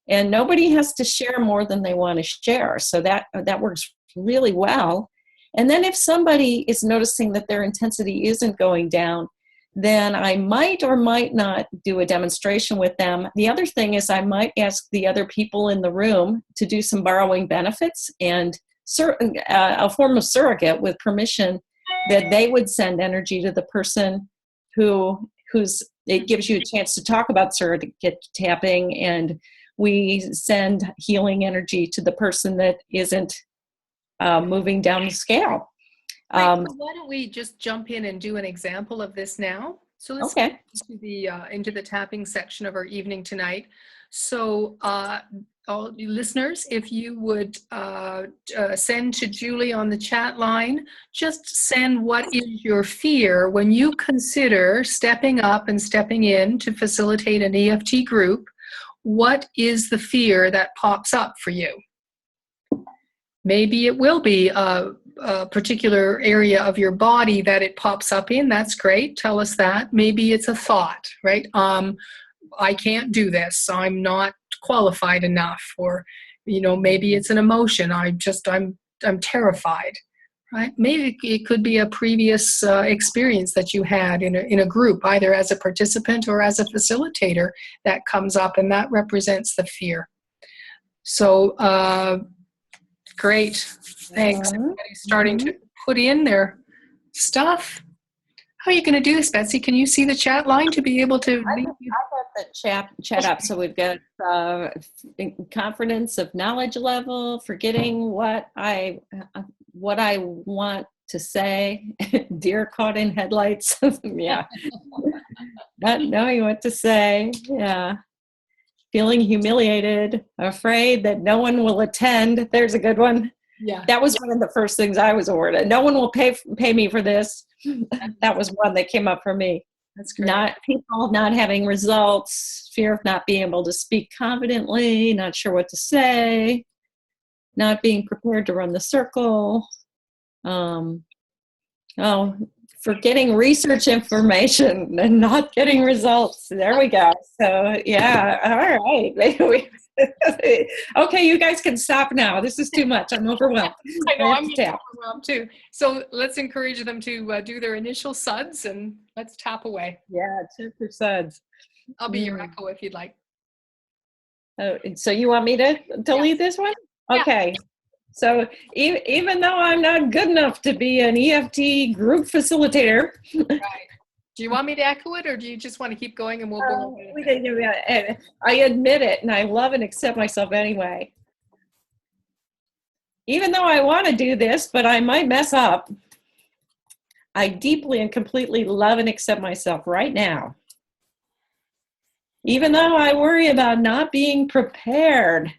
C: and nobody has to share more than they want to share. So that works really well. And then if somebody is noticing that their intensity isn't going down, then I might or might not do a demonstration with them. The other thing is I might ask the other people in the room to do some borrowing benefits and a form of surrogate with permission that they would send energy to the person who's, it gives you a chance to talk about surrogate tapping, and we send healing energy to the person that isn't moving down the scale.
A: Why don't we just jump in and do an example of this now? So let's get into the tapping section of our evening tonight. So all you listeners, if you would send to Julie on the chat line, just send what is your fear when you consider stepping up and stepping in to facilitate an EFT group. What is the fear that pops up for you? Maybe it will be a particular area of your body that it pops up in. That's great. Tell us that. Maybe it's a thought, right? I can't do this. I'm not qualified enough. Or, maybe it's an emotion. I'm terrified, right? Maybe it could be a previous experience that you had in a group, either as a participant or as a facilitator, that comes up, and that represents the fear. So, great. Thanks. Everybody's starting to put in their stuff. How are you going to do this, Betsy? Can you see the chat line to be able to?
C: I got the chat up. So we've got confidence of knowledge level, forgetting what I want to say, deer caught in headlights. Yeah. Not knowing what to say. Yeah. Feeling humiliated, afraid that no one will attend. There's a good one. Yeah. That was one of the first things I was awarded. No one will pay me for this. That was one that came up for me.
A: That's great.
C: People not having results, fear of not being able to speak confidently, not sure what to say, not being prepared to run the circle. Forgetting research information and not getting results. There we go. So yeah, all right. Okay, you guys can stop now. This is too much. I'm overwhelmed.
A: I know, I'm overwhelmed too. So let's encourage them to do their initial suds, and let's tap away.
C: Yeah, tap your suds.
A: I'll be your echo if you'd like.
C: Oh, so you want me to lead this one? Okay. Yeah. So even though I'm not good enough to be an EFT group facilitator.
A: Right. Do you want me to echo it, or do you just want to keep going and we'll go?
C: I admit it, and I love and accept myself anyway. Even though I want to do this, but I might mess up, I deeply and completely love and accept myself right now. Even though I worry about not being prepared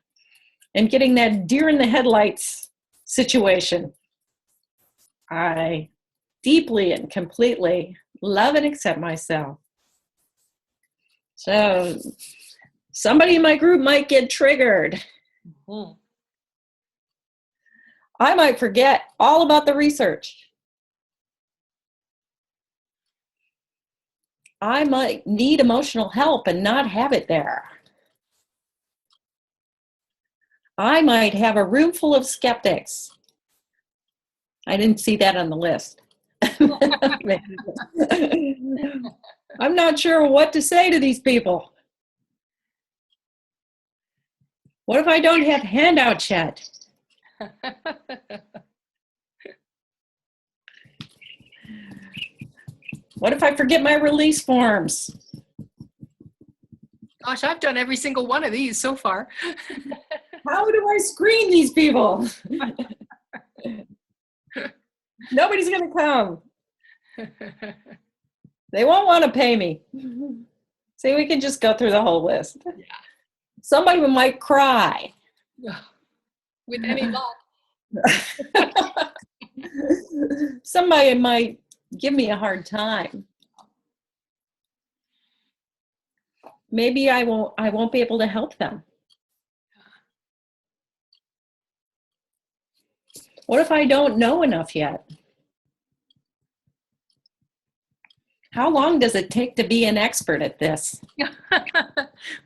C: and getting that deer in the headlights situation, I deeply and completely love and accept myself. So somebody in my group might get triggered. Mm-hmm. I might forget all about the research. I might need emotional help and not have it there. I might have a room full of skeptics. I didn't see that on the list. I'm not sure what to say to these people. What if I don't have handouts yet? What if I forget my release forms?
A: Gosh, I've done every single one of these so far.
C: How do I screen these people? Nobody's going to come. They won't want to pay me. See, we can just go through the whole list. Yeah. Somebody might cry.
A: With any luck.
C: Somebody might give me a hard time. Maybe I won't be able to help them. What if I don't know enough yet? How long does it take to be an expert at this?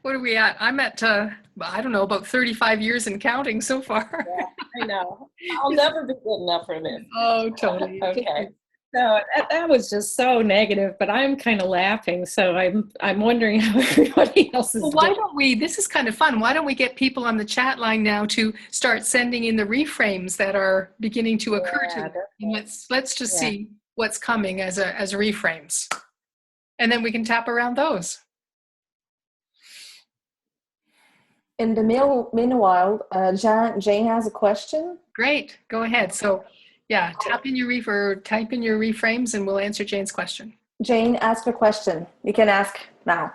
A: What are we at? I'm at, I don't know, about 35 years and counting so far.
C: Yeah, I know. I'll never be good enough for this.
A: Oh, totally.
C: Okay. So that was just so negative, but I'm kind of laughing. So I'm wondering how everybody else is doing.
A: Why don't we, this is kind of fun. Why don't we get people on the chat line now to start sending in the reframes that are beginning to occur to them. And let's just see what's coming as reframes. And then we can tap around those.
B: In the meanwhile, Jane has a question.
A: Great, go ahead. So yeah, type in your reframes and we'll answer Jane's question.
B: Jane, ask a question. You can ask now.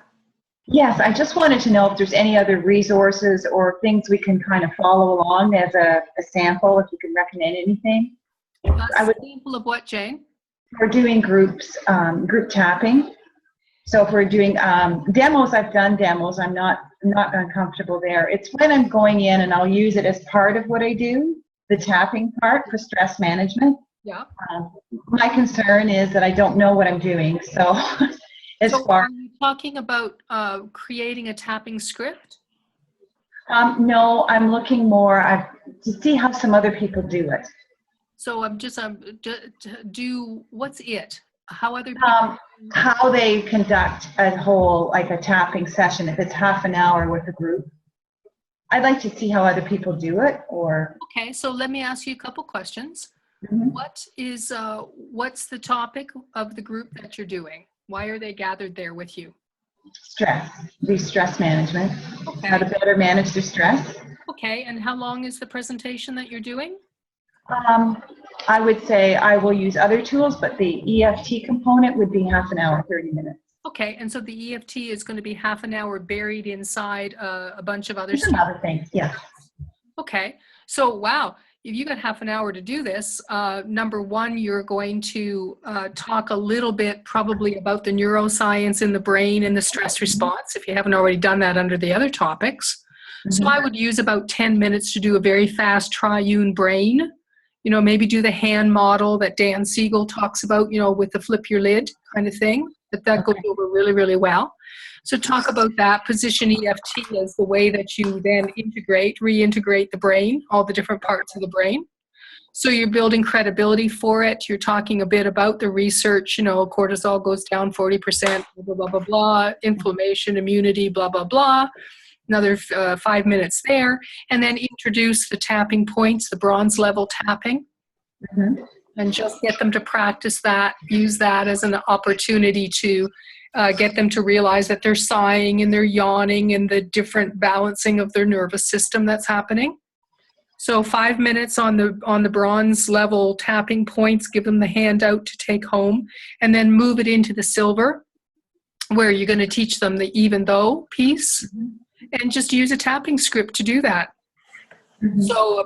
D: Yes, I just wanted to know if there's any other resources or things we can kind of follow along as a sample, if you can recommend anything.
A: A sample of what, Jane?
D: We're doing group tapping. So if we're doing demos, I've done demos. I'm not uncomfortable there. It's when I'm going in and I'll use it as part of what I do. the tapping part for stress management.
A: Yeah.
D: My concern is that I don't know what I'm doing. So as
A: So
D: far
A: are you talking about creating a tapping script?
D: no, I'm looking more to see how some other people do it.
A: So I'm just what's it? How other people?
D: How they conduct a whole, like a tapping session, if it's half an hour with a group. I'd like to see how other people do it, or.
A: Okay, so let me ask you a couple questions.
D: Mhm.
A: What's the topic of the group that you're doing? Why are they gathered there with you?
D: Stress, stress management.
A: Okay.
D: How to better manage their stress.
A: Okay, and how long is the presentation that you're doing?
D: I would say I will use other tools, but the EFT component would be half an hour, 30 minutes.
A: Okay, and so the EFT is going to be half an hour buried inside a bunch of other
D: Some
A: stuff.
D: other things, yeah.
A: Okay, so wow, if you got half an hour to do this, number one, you're going to talk a little bit probably about the neuroscience in the brain and the stress response, if you haven't already done that under the other topics. So I would use about 10 minutes to do a very fast triune brain. You know, maybe do the hand model that Dan Siegel talks about, you know, with the flip your lid kind of thing. That goes over really, really well. So talk about that. Position EFT as the way that you then reintegrate the brain, all the different parts of the brain. So you're building credibility for it. You're talking a bit about the research, you know, cortisol goes down 40%, blah, blah, blah, blah, inflammation, immunity, blah, blah, blah. Another 5 minutes there. And then introduce the tapping points, the bronze level tapping. And just get them to practice that, use that as an opportunity to get them to realize that they're sighing and they're yawning and the different balancing of their nervous system that's happening. So 5 minutes on the bronze level tapping points, give them the handout to take home, and then move it into the silver, where you're going to teach them the even though piece, and just use a tapping script to do that. So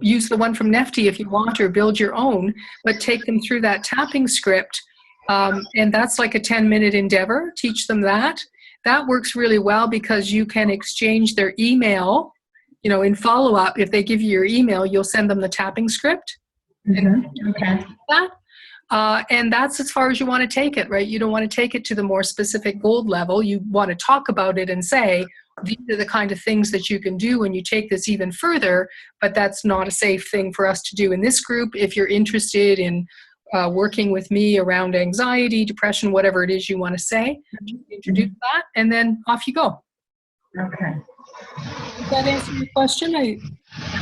A: use the one from NeftTI if you want, or build your own, but take them through that tapping script. And that's like a 10-minute endeavor. Teach them that. That works really well because you can exchange their email, you know, in follow-up. If they give you your email, you'll send them the tapping script.
D: Okay.
A: And that's as far as you want to take it, right? You don't want to take it to the more specific gold level. You want to talk about it and say, these are the kind of things that you can do when you take this even further, but that's not a safe thing for us to do in this group. If you're interested in working with me around anxiety, depression, whatever it is you want to say, introduce that, and then off you go.
D: Okay.
A: Does that answer your question?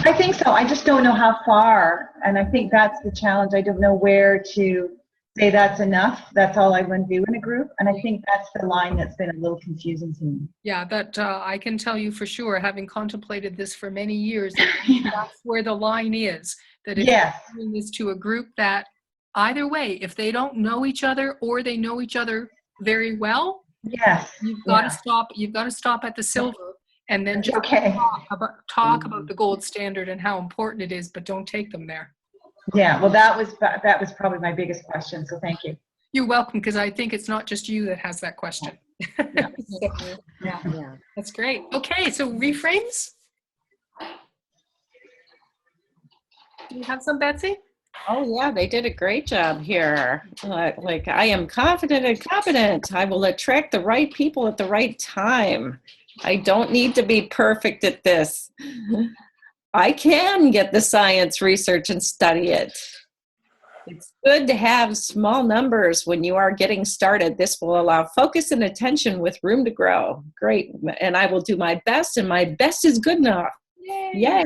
D: I think so. I just don't know how far, and I think that's the challenge. I don't know where to say that's enough. That's all I want to do in a group, and I think that's the line that's been a little confusing to me.
A: Yeah, that I can tell you for sure, having contemplated this for many years, that's where the line is. That if you're doing this to a group that either way, if they don't know each other or they know each other very well, you've got to stop. You've got to stop at the silver. And then just talk about the gold standard and how important it is, but don't take them there.
D: Yeah, well, that was probably my biggest question, so thank you.
A: You're welcome, because I think it's not just you that has that question.
C: Yeah.
A: That's great. Okay, so reframes. Do you have some, Betsy?
C: Oh yeah, they did a great job here. Like, I am confident and competent. I will attract the right people at the right time. I don't need to be perfect at this. I can get the science, research, and study it. It's good to have small numbers when you are getting started. This will allow focus and attention with room to grow. Great. And I will do my best, and my best is good enough. Yay.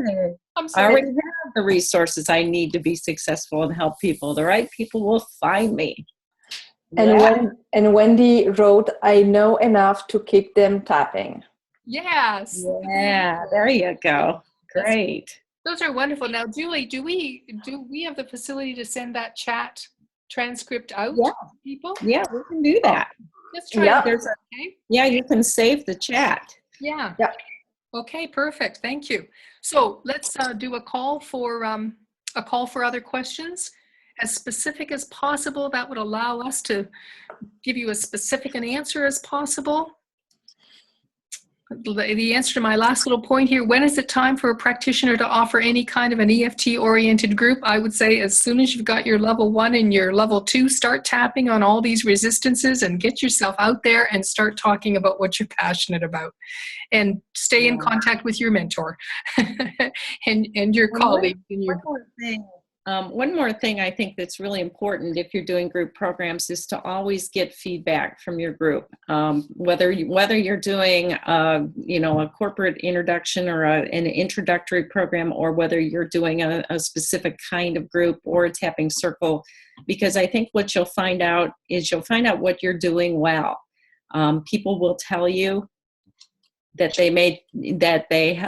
C: I already have the resources I need to be successful and help people. The right people will find me.
B: And Wendy wrote, I know enough to keep them tapping.
A: Yes.
C: Yeah, there you go. Great.
A: Those are wonderful. Now, Julie, do we have the facility to send that chat transcript out to people?
C: Yeah, we can do that.
A: Let's try.
C: Yeah, you can save the chat.
A: Yeah. Okay, perfect. Thank you. So let's do a call for other questions, as specific as possible. That would allow us to give you as specific an answer as possible. the answer to my last little point here, when is it time for a practitioner to offer any kind of an EFT-oriented group? I would say as soon as you've got your level 1 and your level 2, start tapping on all these resistances and get yourself out there and start talking about what you're passionate about. And stay in contact with your mentor and your colleagues.
C: One more thing I think that's really important if you're doing group programs is to always get feedback from your group. Whether you're doing a corporate introduction or an introductory program, or whether you're doing a specific kind of group or a tapping circle, because I think what you'll find out is you'll find out what you're doing well. People will tell you that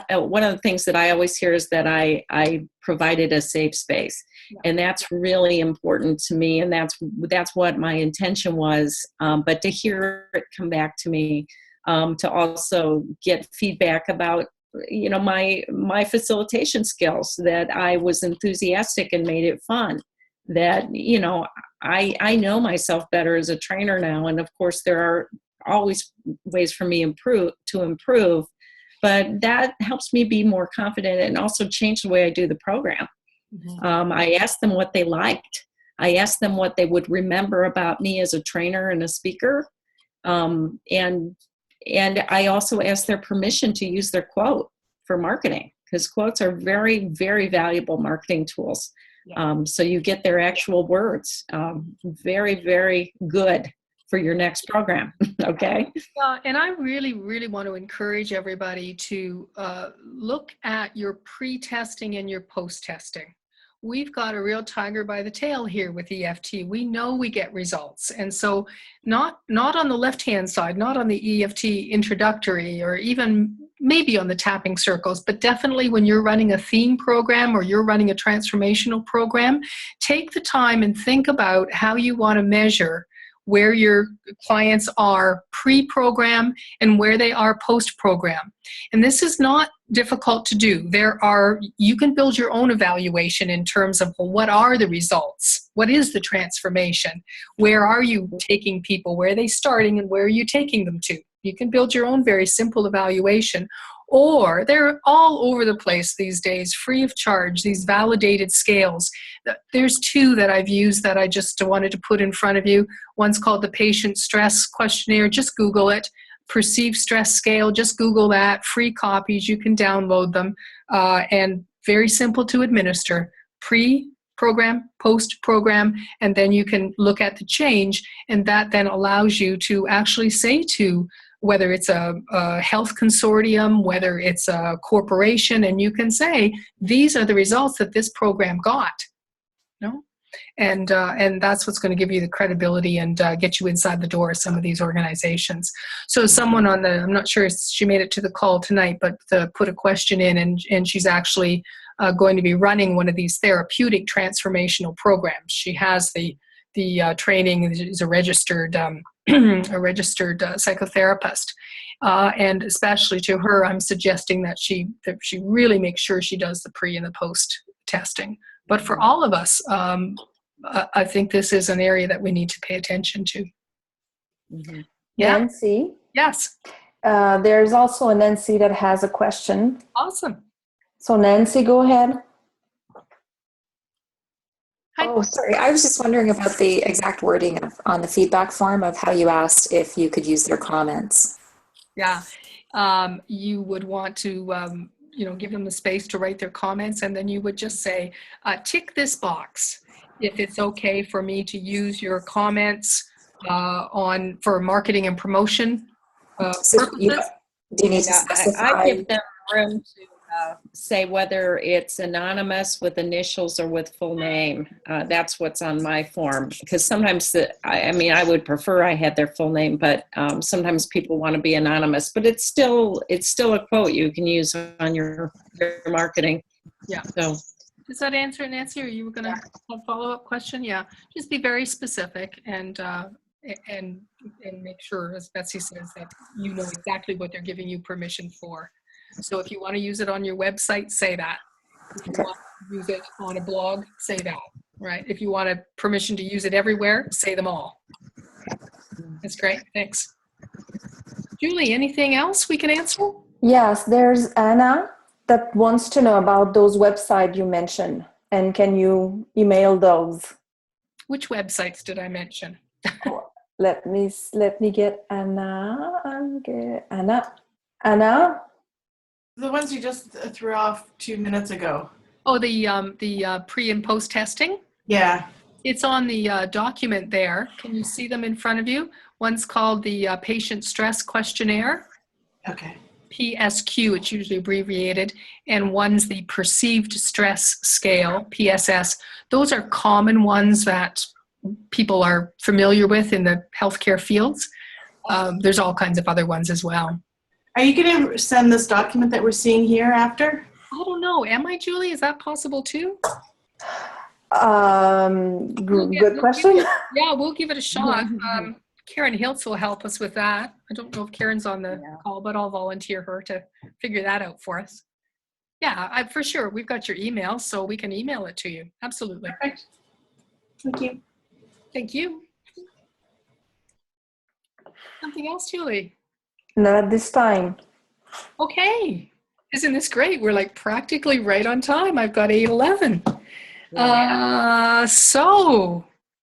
C: one of the things that I always hear is that I provided a safe space. And that's really important to me, and that's what my intention was. But to hear it come back to me, to also get feedback about my facilitation skills, that I was enthusiastic and made it fun, that I know myself better as a trainer now, and of course there are always ways for me to improve, but that helps me be more confident and also change the way I do the program. Mm-hmm. I asked them what they liked. I asked them what they would remember about me as a trainer and a speaker. And I also asked their permission to use their quote for marketing, because quotes are very, very valuable marketing tools. Yeah. So you get their actual words. Very, very good for your next program. Okay.
A: And I really, really want to encourage everybody to look at your pre-testing and your post-testing. We've got a real tiger by the tail here with EFT. We know we get results. And so not on the left-hand side, not on the EFT introductory, or even maybe on the tapping circles, but definitely when you're running a theme program or you're running a transformational program, take the time and think about how you want to measure where your clients are pre-program and where they are post-program. And this is not difficult to do. You can build your own evaluation in terms of, well, what are the results? What is the transformation? Where are you taking people? Where are they starting and where are you taking them to? You can build your own very simple evaluation. Or they're all over the place these days, free of charge, these validated scales. There's 2 that I've used that I just wanted to put in front of you. One's called the Patient Stress Questionnaire. Just Google it. Perceived Stress Scale. Just Google that. Free copies. You can download them. And very simple to administer. Pre-program, post-program, and then you can look at the change. And that then allows you to actually say to whether it's a health consortium, whether it's a corporation, and you can say, these are the results that this program got. And that's what's going to give you the credibility and get you inside the door of some of these organizations. So someone I'm not sure if she made it to the call tonight, but put a question in, and she's actually going to be running one of these therapeutic transformational programs. She has the training, is a registered psychotherapist, and especially to her, I'm suggesting that she really makes sure she does the pre and the post testing. But for all of us, I think this is an area that we need to pay attention to.
B: Mm-hmm. Yeah. Nancy?
A: Yes.
B: There's also a Nancy that has a question.
A: Awesome.
B: So Nancy, go ahead.
E: Hi. Oh, sorry. I was just wondering about the exact wording on the feedback form of how you asked if you could use their comments.
A: Yeah. You would want to, give them the space to write their comments, and then you would just say, tick this box if it's okay for me to use your comments for marketing and promotion purposes.
E: Do you need to specify?
C: I give them room to say whether it's anonymous with initials or with full name. That's what's on my form, because sometimes I would prefer I had their full name, but sometimes people want to be anonymous, but it's still a quote you can use on your make
A: Yeah.
C: So
A: does that answer, Nancy, or you were going to have a follow-up question? Yeah, just be very specific and make sure, as Betsy says, that you know exactly what they're giving you permission for. So if you want to use it on your website, say that. If you want to use it on a blog, say that, right? If you want permission to use it everywhere, say them all. That's great. Thanks. Julie, anything else we can answer?
B: Yes, there's Anna that wants to know about those websites you mentioned. And can you email those?
A: Which websites did I mention?
B: Let me get Anna. Anna.
F: The ones you just threw off 2 minutes ago.
A: Oh, the pre and post testing.
F: Yeah.
A: It's on the document there. Can you see them in front of you? One's called the Patient Stress Questionnaire,
F: Okay.
A: PSQ, it's usually abbreviated, and one's the Perceived Stress Scale, PSS. Those are common ones that people are familiar with in the healthcare fields. There's all kinds of other ones as well.
F: Are you going to send this document that we're seeing here after?
A: I don't know. Am I, Julie? Is that possible too?
B: Good question.
A: We'll give it a shot. Karen Hiltz will help us with that. I don't know if Karen's on the call, but I'll volunteer her to figure that out for us. Yeah, for sure. We've got your email, so we can email it to you. Absolutely.
F: Perfect. Thank you.
A: Thank you. Something else, Julie?
B: Not at this time.
A: Okay. Isn't this great? We're like practically right on time. I've got 8:11.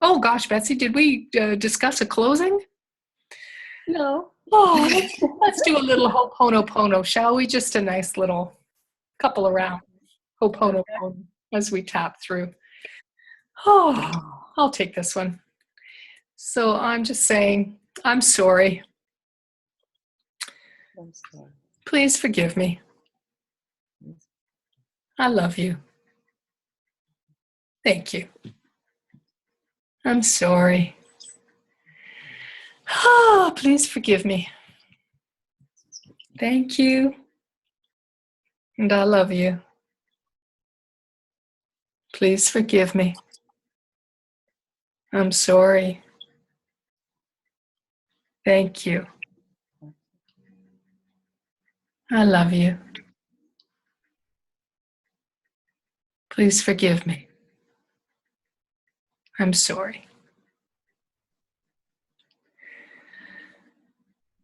A: Oh gosh, Betsy, did we discuss a closing?
B: No.
A: Oh, let's do a little Ho'oponopono, shall we? Just a nice little couple of rounds. Ho'oponopono as we tap through. Oh, I'll take this one. So I'm just saying, I'm sorry. Please forgive me. I love you. Thank you. I'm sorry. Oh, please forgive me. Thank you. And I love you. Please forgive me. I'm sorry. Thank you. I love you. Please forgive me. I'm sorry.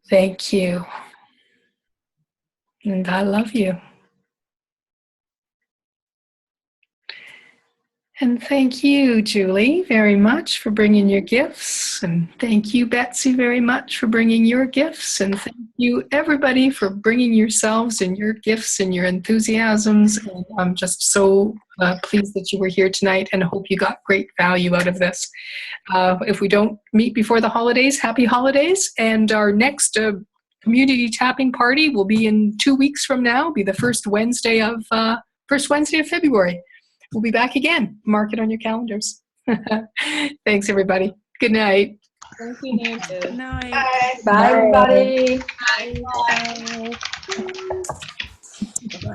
A: Thank you. And I love you. And thank you, Julie, very much for bringing your gifts. And thank you, Betsy, very much for bringing your gifts. And thank you, everybody, for bringing yourselves and your gifts and your enthusiasms. And I'm just so pleased that you were here tonight and hope you got great value out of this. If we don't meet before the holidays, happy holidays. And our next community tapping party will be in 2 weeks from now, be the first Wednesday of February. We'll be back again. Mark it on your calendars. Thanks, everybody. Good night.
C: Thank you, Nancy.
F: Good night.
B: Bye, everybody.
C: Bye.
B: Bye.